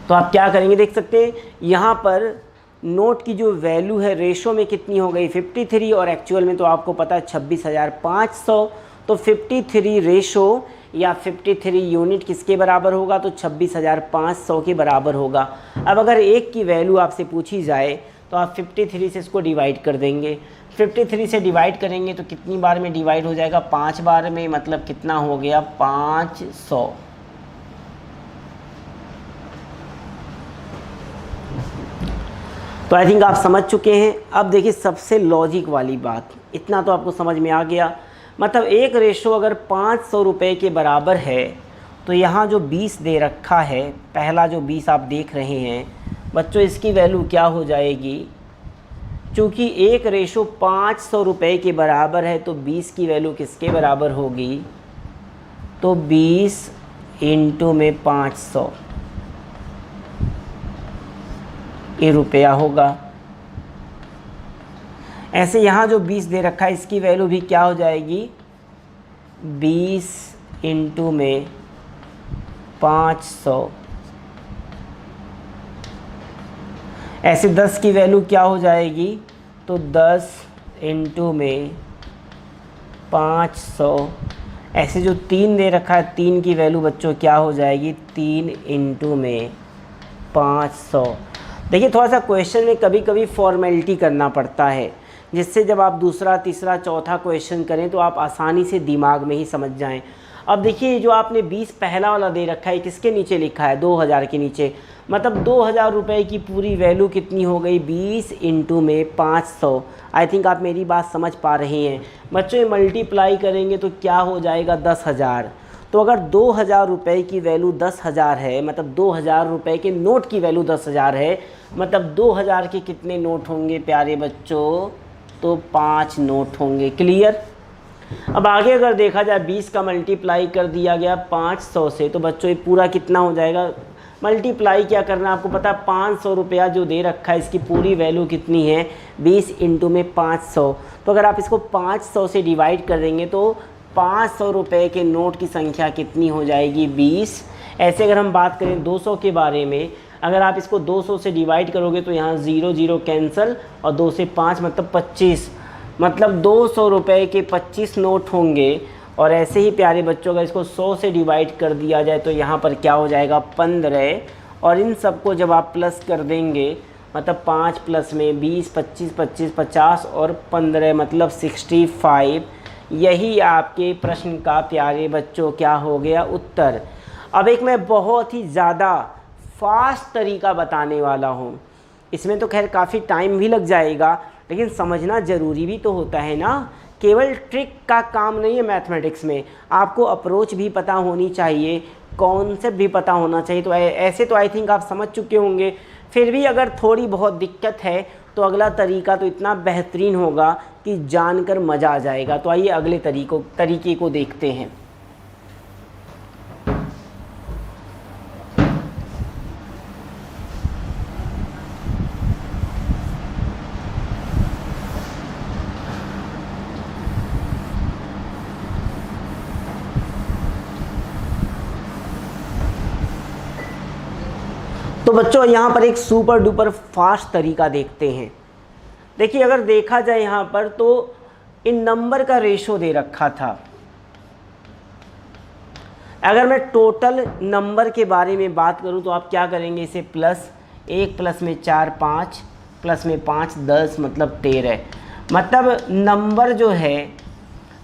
तो आप क्या करेंगे, देख सकते हैं यहाँ पर नोट की जो वैल्यू है रेशो में कितनी हो गई, 53, और एक्चुअल में तो आपको पता है 26,500। तो 53 रेशो या 53 यूनिट किसके बराबर होगा, तो 26,500 के बराबर होगा। अब अगर एक की वैल्यू आपसे पूछी जाए तो आप 53 से इसको डिवाइड कर देंगे। 53 से डिवाइड करेंगे तो कितनी बार में डिवाइड हो जाएगा, 5 बार में, मतलब कितना हो गया, 500। तो आई थिंक आप समझ चुके हैं। अब देखिए सबसे लॉजिक वाली बात, इतना तो आपको समझ में आ गया। मतलब एक रेशो अगर 500 रुपये के बराबर है तो यहाँ जो 20 दे रखा है, पहला जो 20 आप देख रहे हैं बच्चों, इसकी वैल्यू क्या हो जाएगी, चूँकि एक रेशो 500 रुपये के बराबर है तो 20 की वैल्यू किसके बराबर होगी, तो 20 × में 500 ये रुपया होगा। ऐसे यहाँ जो 20 दे रखा है इसकी वैल्यू भी क्या हो जाएगी 20 इंटू में 500। ऐसे 10 की वैल्यू क्या हो जाएगी तो 10 इंटू में 500। ऐसे जो 3 दे रखा है 3 की वैल्यू बच्चों क्या हो जाएगी 3 इंटू में 500। देखिए थोड़ा सा क्वेश्चन में कभी कभी फॉर्मेलिटी करना पड़ता है, जिससे जब आप दूसरा तीसरा चौथा क्वेश्चन करें तो आप आसानी से दिमाग में ही समझ जाएं। अब देखिए जो आपने 20 पहला वाला दे रखा है किसके नीचे लिखा है 2000 के नीचे, मतलब 2000 रुपये की पूरी वैल्यू कितनी हो गई 20 इंटू में 500। आई थिंक आप मेरी बात समझ पा रहे हैं बच्चों। ये मल्टीप्लाई करेंगे तो क्या हो जाएगा 10,000। तो अगर 2000 रुपये की वैल्यू 10,000 है, मतलब 2000 रुपये के नोट की वैल्यू 10,000 है, मतलब 2000 के कितने नोट होंगे प्यारे बच्चों तो 5 नोट होंगे। क्लियर। अब आगे अगर देखा जाए 20 का मल्टीप्लाई कर दिया गया 500 से, तो बच्चों ये पूरा कितना हो जाएगा, मल्टीप्लाई क्या करना आपको पता है 500 रुपया जो दे रखा है इसकी पूरी वैल्यू कितनी है 20 इंटू में 500। तो अगर आप इसको 500 से डिवाइड कर देंगे तो 500 रुपये के नोट की संख्या कितनी हो जाएगी 20। ऐसे अगर हम बात करें 200 के बारे में, अगर आप इसको 200 से डिवाइड करोगे तो यहाँ 0 0 कैंसिल और 2 से 5 मतलब 25, मतलब 200 रुपये के 25 नोट होंगे। और ऐसे ही प्यारे बच्चों अगर इसको 100 से डिवाइड कर दिया जाए तो यहाँ पर क्या हो जाएगा 15। और इन सबको जब आप प्लस कर देंगे मतलब 5 प्लस में 20 25 25 50 और 15 मतलब 65। यही आपके प्रश्न का प्यारे बच्चों क्या हो गया उत्तर। अब एक मैं बहुत ही ज़्यादा फास्ट तरीका बताने वाला हूँ, इसमें तो खैर काफ़ी टाइम भी लग जाएगा लेकिन समझना ज़रूरी भी तो होता है ना। केवल ट्रिक का काम नहीं है मैथमेटिक्स में, आपको अप्रोच भी पता होनी चाहिए, कॉन्सेप्ट भी पता होना चाहिए। तो ऐसे तो आई थिंक आप समझ चुके होंगे, फिर भी अगर थोड़ी बहुत दिक्कत है तो अगला तरीका तो इतना बेहतरीन होगा कि जानकर मज़ा आ जाएगा। तो आइए अगले तरीके को देखते हैं। तो बच्चों यहाँ पर एक सुपर डुपर फास्ट तरीका देखते हैं। देखिए अगर देखा जाए यहाँ पर तो इन नंबर का रेशो दे रखा था। अगर मैं टोटल नंबर के बारे में बात करूँ तो आप क्या करेंगे, इसे प्लस 1 प्लस में 4 5 प्लस में 5 10 मतलब 13। मतलब नंबर जो है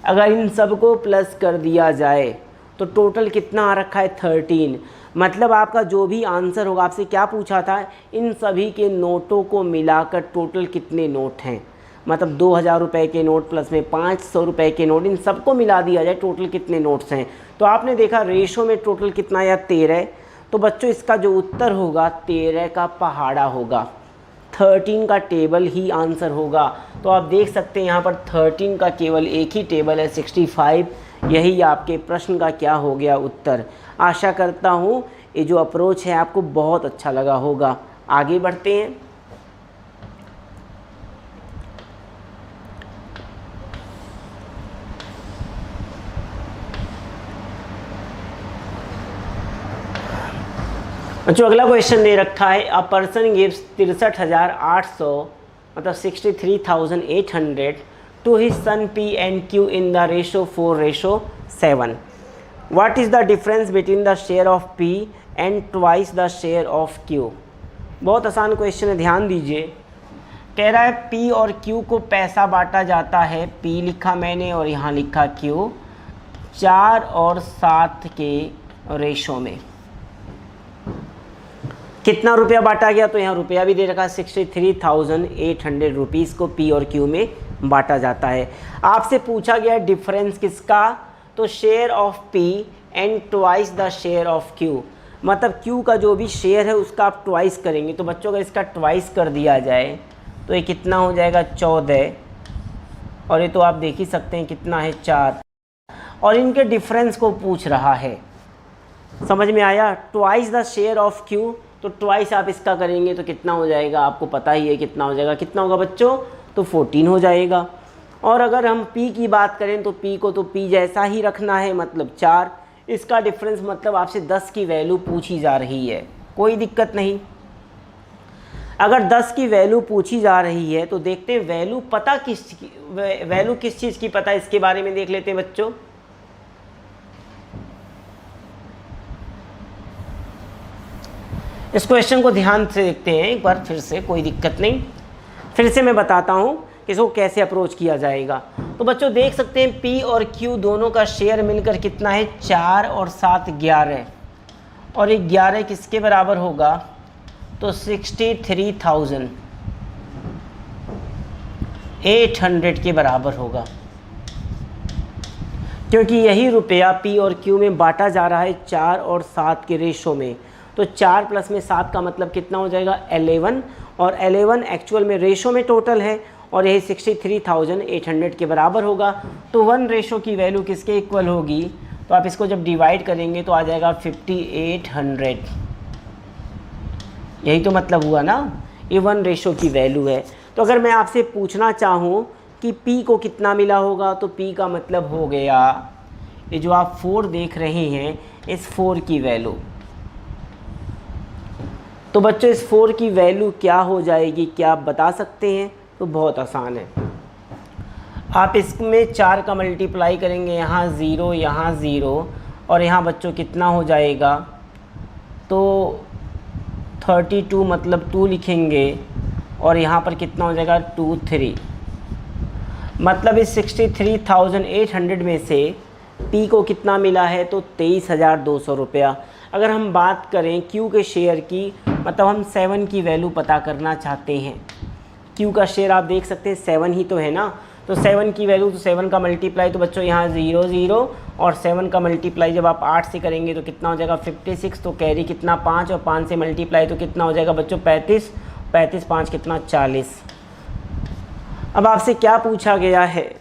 अगर इन सबको प्लस कर दिया जाए तो टोटल कितना आ रखा है 13। मतलब आपका जो भी आंसर होगा, आपसे क्या पूछा था इन सभी के नोटों को मिलाकर टोटल कितने नोट हैं, मतलब 2000 रुपये के नोट प्लस में 500 रुपये के नोट, इन सबको मिला दिया जाए टोटल कितने नोट्स हैं। तो आपने देखा रेशो में टोटल कितना आया 13। तो बच्चों इसका जो उत्तर होगा 13 का पहाड़ा होगा, 13 का टेबल ही आंसर होगा। तो आप देख सकते हैं यहाँ पर 13 का केवल एक ही टेबल है 65। यही आपके प्रश्न का क्या हो गया उत्तर। आशा करता हूँ ये जो अप्रोच है आपको बहुत अच्छा लगा होगा। आगे बढ़ते हैं। बच्चों अगला क्वेश्चन दे रखा है, अ पर्सन गिव्स 63,800 मतलब 63,800 to his son P and Q in the ratio 4:7. What is the difference between the share of P and twice the share of Q? बहुत आसान क्वेश्चन है, ध्यान दीजिए। कह रहा है P और Q को पैसा बांटा जाता है, P लिखा मैंने और यहाँ लिखा Q, 4 और 7 के रेशो में। कितना रुपया बांटा गया, तो यहाँ रुपया भी दे रखा है 63,800 रुपीज़ को P और Q में बांटा जाता है। आपसे पूछा गया डिफरेंस किसका, तो share of P and twice the share of Q, मतलब Q का जो भी शेयर है उसका आप ट्वाइस करेंगे। तो बच्चों अगर इसका ट्वाइस कर दिया जाए तो ये कितना हो जाएगा 14, और ये तो आप देख ही सकते हैं कितना है 4, और इनके डिफरेंस को पूछ रहा है। समझ में आया, twice the share of Q, तो ट्वाइस आप इसका करेंगे तो कितना हो जाएगा, आपको पता ही है कितना हो जाएगा। कितना होगा बच्चों, तो 14 हो जाएगा। और अगर हम P की बात करें तो P को तो P जैसा ही रखना है, मतलब 4। इसका डिफरेंस मतलब आपसे 10 की वैल्यू पूछी जा रही है, कोई दिक्कत नहीं। अगर 10 की वैल्यू पूछी जा रही है तो देखते हैं वैल्यू किस चीज़ की पता है, इसके बारे में देख लेते हैं बच्चों। इस क्वेश्चन को ध्यान से देखते हैं एक बार फिर से, कोई दिक्कत नहीं। फिर से मैं बताता हूँ कि इसको कैसे अप्रोच किया जाएगा। तो बच्चों देख सकते हैं P और Q दोनों का शेयर मिलकर कितना है, 4 और 7 11, और ये 11 किसके बराबर होगा, तो 63,800 के बराबर होगा, क्योंकि यही रुपया P और Q में बांटा जा रहा है 4 और 7 के रेशो में। तो 4 प्लस में 7 का मतलब कितना हो जाएगा, 11, और 11 एक्चुअल में रेशो में टोटल है, और यही 63,800 के बराबर होगा। तो 1 रेशो की वैल्यू किसके इक्वल होगी, तो आप इसको जब डिवाइड करेंगे तो आ जाएगा 5800। यही तो मतलब हुआ ना, ये 1 रेशो की वैल्यू है। तो अगर मैं आपसे पूछना चाहूँ कि P को कितना मिला होगा, तो P का मतलब हो गया ये जो आप 4 देख रहे हैं, इस 4 की वैल्यू। तो बच्चों इस 4 की वैल्यू क्या हो जाएगी, क्या आप बता सकते हैं? तो बहुत आसान है, आप इसमें 4 का मल्टीप्लाई करेंगे, यहाँ 0 यहाँ 0, और यहाँ बच्चों कितना हो जाएगा, तो 32 मतलब 2 लिखेंगे, और यहाँ पर कितना हो जाएगा 2 3, मतलब इस 63,800 में से P को कितना मिला है, तो 23,200 रुपया। अगर हम बात करें Q के शेयर की, मतलब हम 7 की वैल्यू पता करना चाहते हैं। Q का शेयर आप देख सकते हैं 7 ही तो है ना, तो 7 की वैल्यू, तो 7 का मल्टीप्लाई, तो बच्चों यहाँ 0 0, और 7 का मल्टीप्लाई जब आप 8 से करेंगे तो कितना हो जाएगा 56, तो कैरी कितना 5, और 5 से मल्टीप्लाई तो कितना हो जाएगा बच्चों 35, 35 5 कितना 40। अब आपसे क्या पूछा गया है,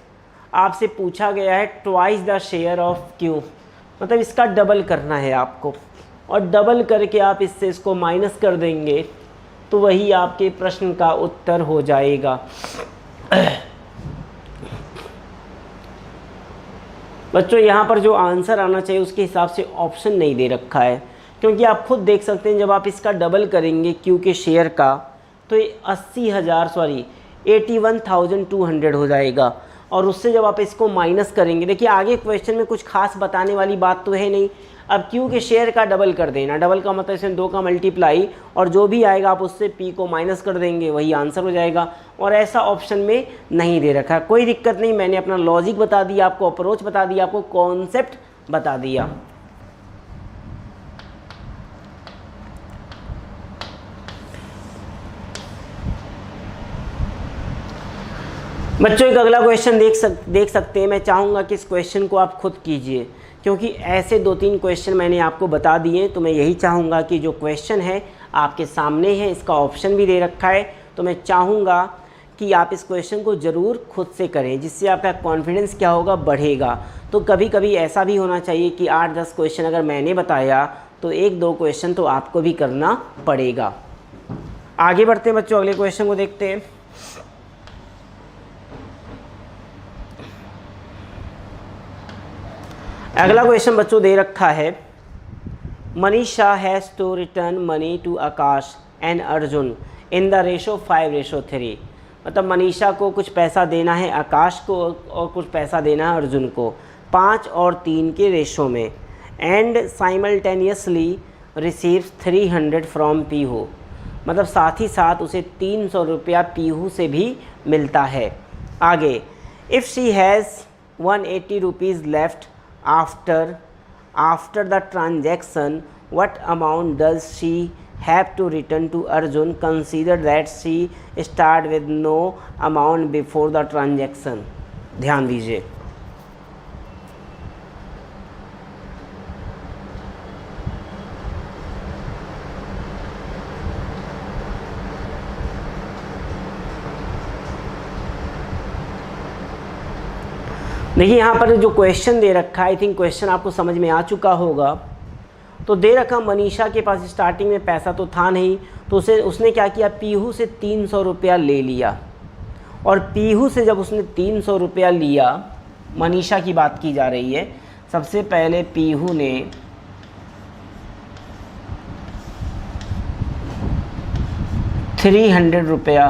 आपसे पूछा गया है twice the share of Q, मतलब इसका डबल करना है आपको, और डबल करके आप इससे इसको माइनस कर देंगे तो वही आपके प्रश्न का उत्तर हो जाएगा। बच्चों यहाँ पर जो आंसर आना चाहिए उसके हिसाब से ऑप्शन नहीं दे रखा है, क्योंकि आप खुद देख सकते हैं जब आप इसका डबल करेंगे Q के शेयर का, तो ये 81,200 हो जाएगा, और उससे जब आप इसको माइनस करेंगे, देखिए आगे क्वेश्चन में कुछ खास बताने वाली बात तो है नहीं। अब Q के शेयर का डबल कर देना, डबल का मतलब इसमें 2 का मल्टीप्लाई, और जो भी आएगा आप उससे P को माइनस कर देंगे, वही आंसर हो जाएगा। और ऐसा ऑप्शन में नहीं दे रखा, कोई दिक्कत नहीं, मैंने अपना लॉजिक बता दिया आपको, अप्रोच बता दिया आपको, कॉन्सेप्ट बता दिया। बच्चों एक अगला क्वेश्चन देख सकते हैं। मैं चाहूँगा कि इस क्वेश्चन को आप खुद कीजिए, क्योंकि ऐसे 2-3 क्वेश्चन मैंने आपको बता दिए, तो मैं यही चाहूँगा कि जो क्वेश्चन है आपके सामने है, इसका ऑप्शन भी दे रखा है, तो मैं चाहूँगा कि आप इस क्वेश्चन को ज़रूर खुद से करें, जिससे आपका कॉन्फिडेंस क्या होगा, बढ़ेगा। तो कभी कभी ऐसा भी होना चाहिए कि 8-10 क्वेश्चन अगर मैंने बताया तो 1-2 क्वेश्चन तो आपको भी करना पड़ेगा। आगे बढ़ते हैं बच्चों, अगले क्वेश्चन को देखते हैं। अगला क्वेश्चन बच्चों दे रखा है, Manisha has to return money to Aakash and Arjun in the ratio 5:3, मतलब मनीषा को कुछ पैसा देना है आकाश को, और कुछ पैसा देना है अर्जुन को, 5 और 3 के रेशो में, and simultaneously receives 300 from Pihu, मतलब साथ ही साथ उसे 300 रुपया पीहू से भी मिलता है। आगे, if she has 180 rupees left after the transaction, what amount does she have to return to Arjun? Consider that she start with no amount before the transaction. ध्यान दीजिए। देखिए यहाँ पर जो क्वेश्चन दे रखा है, आई थिंक क्वेश्चन आपको समझ में आ चुका होगा। तो दे रखा मनीषा के पास स्टार्टिंग में पैसा तो था नहीं, तो उसने क्या किया, पीहू से 300 रुपया ले लिया, और पीहू से जब उसने 300 रुपया लिया, मनीषा की बात की जा रही है, सबसे पहले पीहू ने 300 रुपया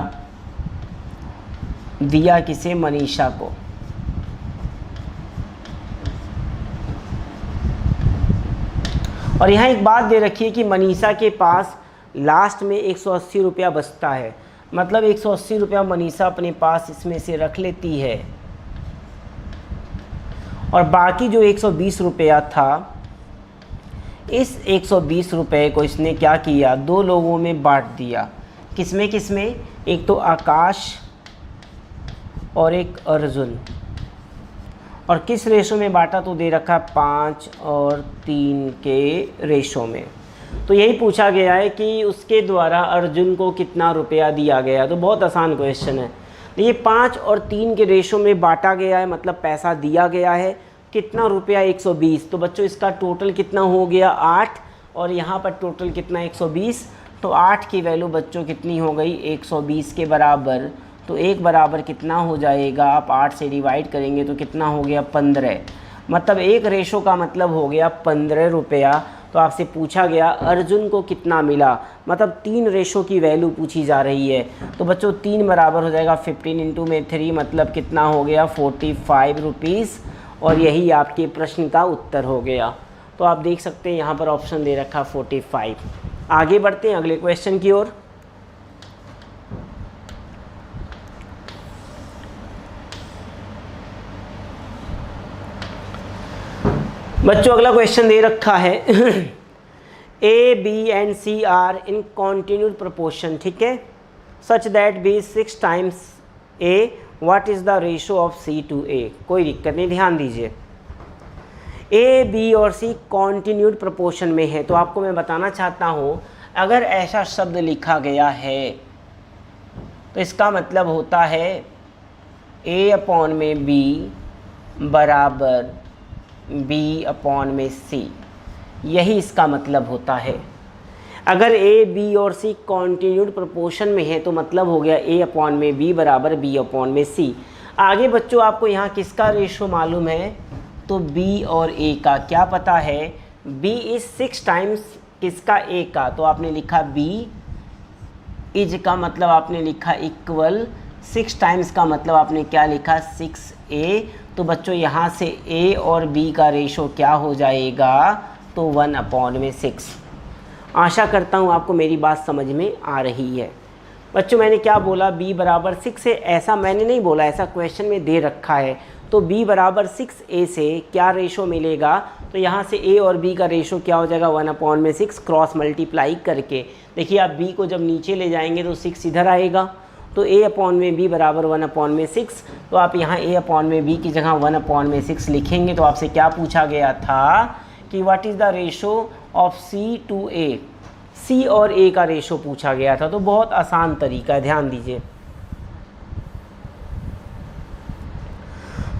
दिया किसे, मनीषा को। और यहाँ एक बात दे रखी है कि मनीषा के पास लास्ट में 180 रुपया बचता है, मतलब 180 रुपया मनीषा अपने पास इसमें से रख लेती है, और बाकी जो 120 रुपया था, इस 120 रुपये को इसने क्या किया, 2 लोगों में बांट दिया। किसमें किसमें, एक तो आकाश और एक अर्जुन। और किस रेशो में बांटा, तो दे रखा 5 और 3 के रेशो में। तो यही पूछा गया है कि उसके द्वारा अर्जुन को कितना रुपया दिया गया। तो बहुत आसान क्वेश्चन है। ये 5 और 3 के रेशो में बांटा गया है, मतलब पैसा दिया गया है। कितना रुपया, 120। तो बच्चों इसका टोटल कितना हो गया, 8, और यहाँ पर टोटल कितना, 120। तो 8 की वैल्यू बच्चों कितनी हो गई, 120 के बराबर। तो 1 बराबर कितना हो जाएगा, आप 8 से डिवाइड करेंगे तो कितना हो गया, 15। मतलब एक रेशो का मतलब हो गया 15 रुपया। तो आपसे पूछा गया अर्जुन को कितना मिला, मतलब 3 रेशो की वैल्यू पूछी जा रही है। तो बच्चों 3 बराबर हो जाएगा 15 इंटू में 3, मतलब कितना हो गया, 45 रुपीज़। और यही आपके प्रश्न का उत्तर हो गया। तो आप देख सकते हैं यहाँ पर ऑप्शन दे रखा 45। आगे बढ़ते हैं अगले क्वेश्चन की ओर। बच्चों अगला क्वेश्चन दे रखा है A, B and C are in continued proportion, ठीक है, such that B 6 times A, what is the ratio of C to A. कोई दिक्कत नहीं, ध्यान दीजिए। ए, बी और सी कॉन्टिन्यूड प्रोपोर्शन में है। तो आपको मैं बताना चाहता हूँ, अगर ऐसा शब्द लिखा गया है तो इसका मतलब होता है ए अपॉन में बी बराबर बी अपॉन में सी, यही इसका मतलब होता है। अगर ए, बी और सी कॉन्टिन्यूड प्रोपोर्शन में है तो मतलब हो गया ए अपॉन में बी बराबर बी अपॉन में सी। आगे बच्चों आपको यहाँ किसका रेशो मालूम है, तो बी और ए का। क्या पता है, बी इज 6 टाइम्स किसका, ए का। तो आपने लिखा बी इज का मतलब आपने लिखा इक्वल, 6 टाइम्स का मतलब आपने क्या लिखा, 6a। तो बच्चों यहाँ से a और b का रेशो क्या हो जाएगा, तो 1 अपॉन में 6। आशा करता हूँ आपको मेरी बात समझ में आ रही है। बच्चों मैंने क्या बोला, b बराबर 6 है, ऐसा मैंने नहीं बोला, ऐसा क्वेश्चन में दे रखा है। तो b बराबर 6a से क्या रेशो मिलेगा, तो यहाँ से a और b का रेशो क्या हो जाएगा, 1 अपॉन में 6 क्रॉस मल्टीप्लाई करके। देखिए आप b को जब नीचे ले जाएंगे तो 6 इधर आएगा, तो a अपॉन में b बराबर 1 अपॉन में 6। तो आप यहाँ a अपॉन में b की जगह 1 अपॉन में 6 लिखेंगे। तो आपसे क्या पूछा गया था कि what is the ratio of c to a, c और a का रेशो पूछा गया था। तो बहुत आसान तरीका है, ध्यान दीजिए।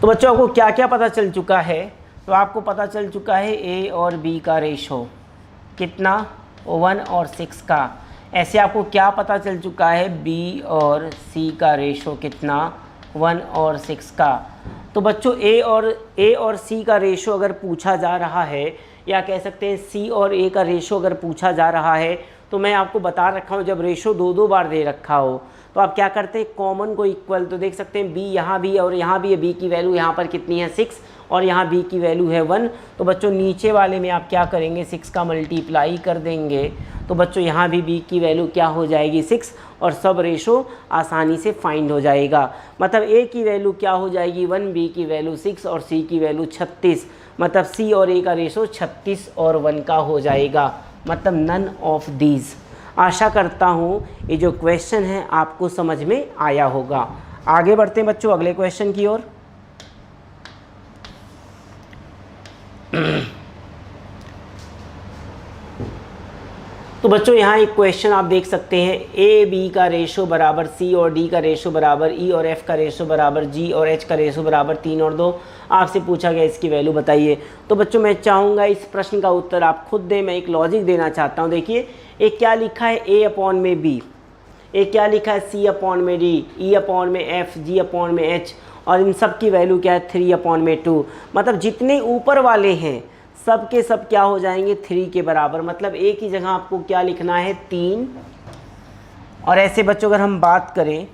तो बच्चों आपको क्या क्या पता चल चुका है, तो आपको पता चल चुका है a और b का रेशो कितना, 1 और 6 का। ऐसे आपको क्या पता चल चुका है, b और c का रेशो कितना, 1 और 6 का। तो बच्चों a और c का रेशो अगर पूछा जा रहा है, या कह सकते हैं c और a का रेशो अगर पूछा जा रहा है, तो मैं आपको बता रखा हूँ जब रेशो 2 बार दे रखा हो तो आप क्या करते हैं, कॉमन को इक्वल। तो देख सकते हैं b यहाँ भी और यहाँ भी है, b की वैल्यू यहाँ पर कितनी है, 6, और यहाँ b की वैल्यू है 1। तो बच्चों नीचे वाले में आप क्या करेंगे, 6 का मल्टीप्लाई कर देंगे। तो बच्चों यहाँ भी b की वैल्यू क्या हो जाएगी, 6, और सब रेशो आसानी से फाइंड हो जाएगा। मतलब a की वैल्यू क्या हो जाएगी 1, b की वैल्यू 6 और c की वैल्यू 36। मतलब c और a का रेशो 36 और 1 का हो जाएगा, मतलब नन ऑफ दीज। आशा करता हूँ ये जो क्वेश्चन है आपको समझ में आया होगा। आगे बढ़ते हैं बच्चों अगले क्वेश्चन की ओर। तो बच्चों यहाँ एक क्वेश्चन आप देख सकते हैं, ए बी का रेशो बराबर सी और डी का रेशो बराबर ई और एफ का रेशो बराबर जी और एच का रेशो बराबर 3 और 2। आपसे पूछा गया इसकी वैल्यू बताइए। तो बच्चों मैं चाहूँगा इस प्रश्न का उत्तर आप खुद दें, मैं एक लॉजिक देना चाहता हूँ। देखिए एक क्या लिखा है, ए अपॉन में बी, ये क्या लिखा है, सी अपॉन में डी, ई अपॉन में एफ, जी अपॉन में एच, और इन सब की वैल्यू क्या है 3 अपॉन में 2। मतलब जितने ऊपर वाले हैं सब के सब क्या हो जाएंगे 3 के बराबर। मतलब एक ही जगह आपको क्या लिखना है 3। और ऐसे बच्चों अगर हम बात करें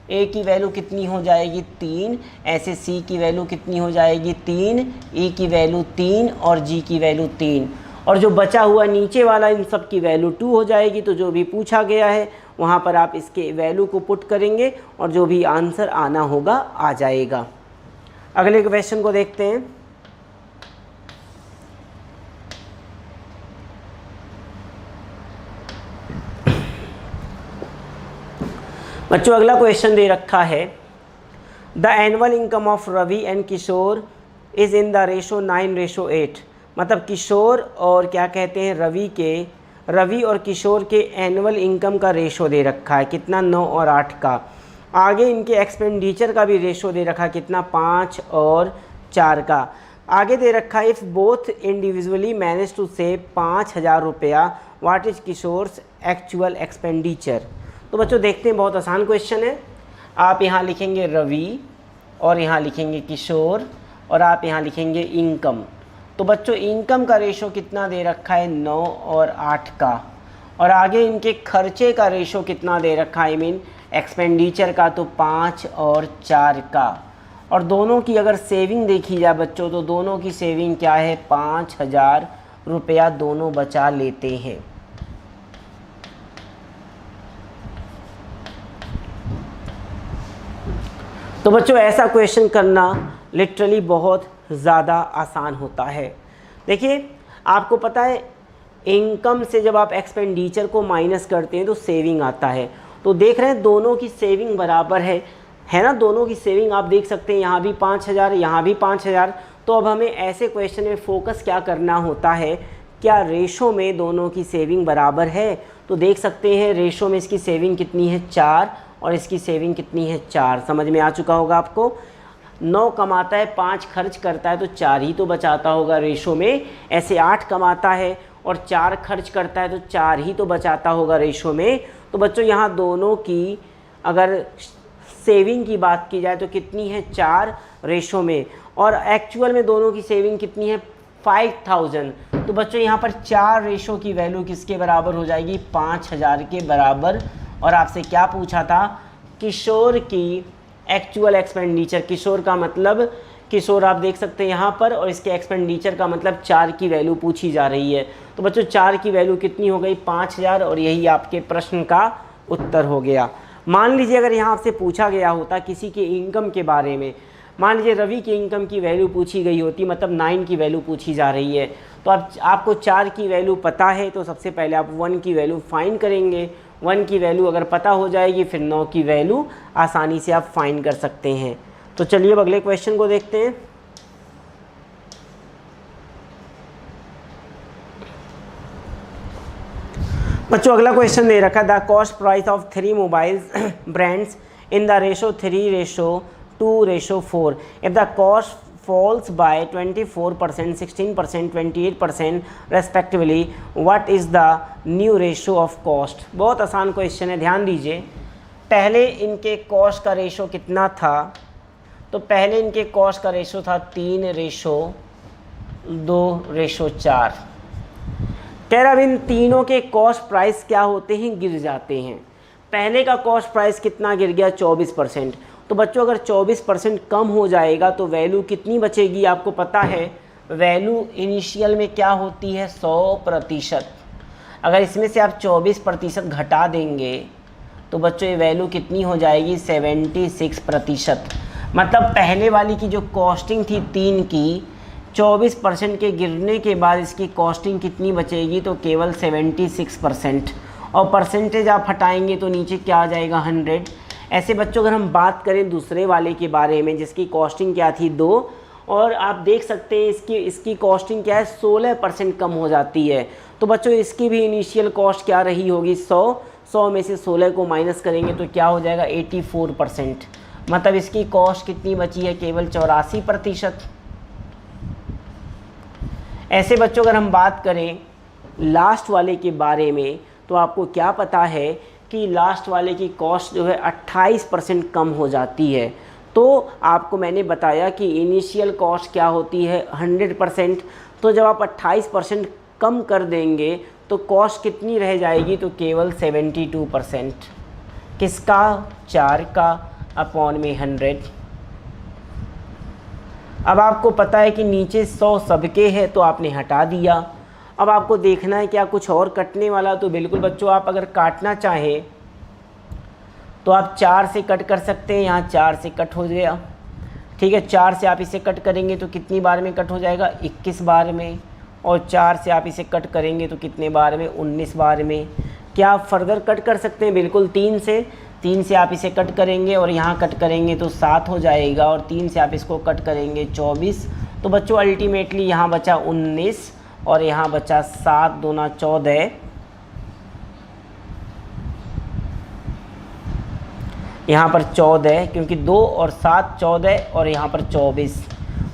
ए की वैल्यू कितनी हो जाएगी 3, ऐसे सी की वैल्यू कितनी हो जाएगी 3, ई की वैल्यू 3 और जी की वैल्यू 3, और जो बचा हुआ नीचे वाला इन सब की वैल्यू 2 हो जाएगी। तो जो भी पूछा गया है वहाँ पर आप इसके वैल्यू को पुट करेंगे और जो भी आंसर आना होगा आ जाएगा। अगले क्वेश्चन को देखते हैं। बच्चों अगला क्वेश्चन दे रखा है, the annual income of Ravi and Kishore is in the ratio 9:8। मतलब किशोर और क्या कहते हैं रवि और किशोर के एनुअल इनकम का रेशो दे रखा है कितना 9 और 8 का। आगे इनके एक्सपेंडिचर का भी रेशो दे रखा है कितना 5 और 4 का। आगे दे रखा है if both individually manage to save 5,000 रुपया, what is Kishore's actual expenditure. तो बच्चों देखते हैं, बहुत आसान क्वेश्चन है। आप यहाँ लिखेंगे रवि और यहाँ लिखेंगे किशोर और आप यहाँ लिखेंगे इनकम। तो बच्चों इनकम का रेशो कितना दे रखा है 9 और 8 का, और आगे इनके खर्चे का रेशो कितना दे रखा है, आई मीन एक्सपेंडिचर का, तो 5 और 4 का। और दोनों की अगर सेविंग देखी जाए बच्चों तो दोनों की सेविंग क्या है 5,000 रुपया दोनों बचा लेते हैं। तो बच्चों ऐसा क्वेश्चन करना लिटरली बहुत ज़्यादा आसान होता है। देखिए आपको पता है इनकम से जब आप एक्सपेंडिचर को माइनस करते हैं तो सेविंग आता है। तो देख रहे हैं दोनों की सेविंग बराबर है ना, दोनों की सेविंग आप देख सकते हैं, यहाँ भी 5,000 यहाँ भी 5,000। तो अब हमें ऐसे क्वेश्चन में फोकस क्या करना होता है, क्या रेशो में दोनों की सेविंग बराबर है। तो देख सकते हैं रेशो में इसकी सेविंग कितनी है 4 और इसकी सेविंग कितनी है 4। समझ में आ चुका होगा आपको। 9 कमाता है 5 खर्च करता है तो 4 ही तो बचाता होगा रेशो में। ऐसे 8 कमाता है और 4 खर्च करता है तो 4 ही तो बचाता होगा रेशो में। तो बच्चों यहाँ दोनों की अगर सेविंग की बात की जाए तो कितनी है 4 रेशो में, और एक्चुअल में दोनों की सेविंग कितनी है 5,000। तो बच्चों यहाँ पर 4 रेशो की वैल्यू किसके बराबर हो जाएगी 5,000 के बराबर। और आपसे क्या पूछा था, किशोर की एक्चुअल एक्सपेंडिचर। किशोर का मतलब किशोर आप देख सकते हैं यहाँ पर, और इसके एक्सपेंडिचर का मतलब 4 की वैल्यू पूछी जा रही है। तो बच्चों 4 की वैल्यू कितनी हो गई 5,000, और यही आपके प्रश्न का उत्तर हो गया। मान लीजिए अगर यहाँ आपसे पूछा गया होता किसी के इनकम के बारे में, मान लीजिए रवि की इनकम की वैल्यू पूछी गई होती, मतलब 9 की वैल्यू पूछी जा रही है, तो आपको 4 की वैल्यू पता है तो सबसे पहले आप 1 की वैल्यू फाइंड करेंगे। 1 की वैल्यू अगर पता हो जाएगी फिर 9 की वैल्यू आसानी से आप फाइंड कर सकते हैं। तो चलिए अब अगले क्वेश्चन को देखते हैं। बच्चों अगला क्वेश्चन दे रखा है the cost price of 3 mobile brands in the ratio 3:2:4 if the cost falls by 24%, 16%, 28% respectively, what is the new ratio of cost। बहुत आसान क्वेश्चन है, ध्यान दीजिए। पहले इनके कॉस्ट का रेशो कितना था, तो पहले इनके कॉस्ट का रेशो था 3:2:4। कह रहा अब इन तीनों के कॉस्ट प्राइस क्या होते हैं, गिर जाते हैं। पहले का कॉस्ट प्राइस कितना गिर गया 24%। तो बच्चों अगर 24% कम हो जाएगा तो वैल्यू कितनी बचेगी, आपको पता है वैल्यू इनिशियल में क्या होती है 100%। अगर इसमें से आप 24% घटा देंगे तो बच्चों ये वैल्यू कितनी हो जाएगी 76%। मतलब पहले वाली की जो कॉस्टिंग थी 3 की, 24% के गिरने के बाद इसकी कॉस्टिंग कितनी बचेगी, तो केवल 76%। और परसेंटेज आप हटाएंगे तो नीचे क्या आ जाएगा 100। ऐसे बच्चों अगर हम बात करें दूसरे वाले के बारे में जिसकी कॉस्टिंग क्या थी 2, और आप देख सकते हैं इसकी कॉस्टिंग क्या है 16% कम हो जाती है। तो बच्चों इसकी भी इनिशियल कॉस्ट क्या रही होगी 100 में से 16 को माइनस करेंगे तो क्या हो जाएगा 84%। मतलब इसकी कॉस्ट कितनी बची है केवल 84%। ऐसे बच्चों अगर हम बात करें लास्ट वाले के बारे में तो आपको क्या पता है कि लास्ट वाले की कॉस्ट जो है 28% कम हो जाती है। तो आपको मैंने बताया कि इनिशियल कॉस्ट क्या होती है 100%, तो जब आप 28% कम कर देंगे तो कॉस्ट कितनी रह जाएगी, तो केवल 72%। किसका, 4 का अपॉन में 100। अब आपको पता है कि नीचे 100 सबके है तो आपने हटा दिया। अब आपको देखना है क्या कुछ और कटने वाला, तो बिल्कुल बच्चों आप अगर काटना चाहें तो आप 4 से कट कर सकते हैं। यहाँ 4 से कट हो गया, ठीक है। 4 से आप इसे कट करेंगे तो कितनी बार में कट हो जाएगा, 21 बार में। और 4 से आप इसे कट करेंगे तो कितने बार में, 19 बार में। क्या आप फर्दर कट कर सकते हैं, बिल्कुल 3 से आप इसे कट करेंगे और यहाँ कट करेंगे तो 7 हो जाएगा, और 3 से आप इसको कट करेंगे 24। तो बच्चों अल्टीमेटली यहाँ बचा 19 और यहाँ बचा 7 दूना 14, यहाँ पर 14 क्योंकि 2 और 7 14 और यहाँ पर 24,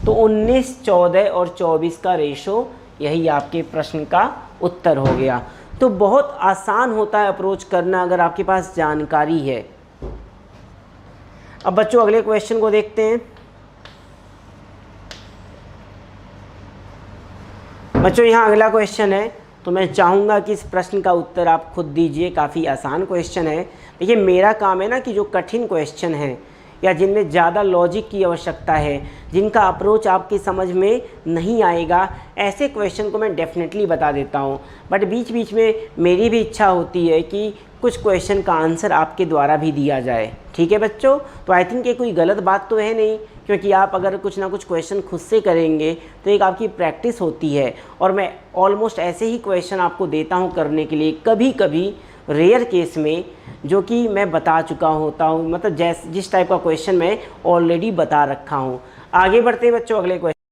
तो 19, 14 और 24 का रेशो, यही आपके प्रश्न का उत्तर हो गया। तो बहुत आसान होता है अप्रोच करना अगर आपके पास जानकारी है। अब बच्चों अगले क्वेश्चन को देखते हैं। बच्चों यहाँ अगला क्वेश्चन है, तो मैं चाहूँगा कि इस प्रश्न का उत्तर आप खुद दीजिए। काफ़ी आसान क्वेश्चन है। देखिए मेरा काम है ना कि जो कठिन क्वेश्चन है या जिनमें ज़्यादा लॉजिक की आवश्यकता है, जिनका अप्रोच आपकी समझ में नहीं आएगा, ऐसे क्वेश्चन को मैं डेफिनेटली बता देता हूँ। बट बीच बीच में मेरी भी इच्छा होती है कि कुछ क्वेश्चन का आंसर आपके द्वारा भी दिया जाए, ठीक है बच्चों। तो आई थिंक ये कोई गलत बात तो है नहीं, क्योंकि आप अगर कुछ ना कुछ क्वेश्चन खुद से करेंगे तो एक आपकी प्रैक्टिस होती है। और मैं ऑलमोस्ट ऐसे ही क्वेश्चन आपको देता हूँ करने के लिए, कभी कभी रेयर केस में, जो कि मैं बता चुका होता हूँ, मतलब जिस टाइप का क्वेश्चन मैं ऑलरेडी बता रखा हूँ। आगे बढ़ते हैं बच्चों अगले क्वेश्चन।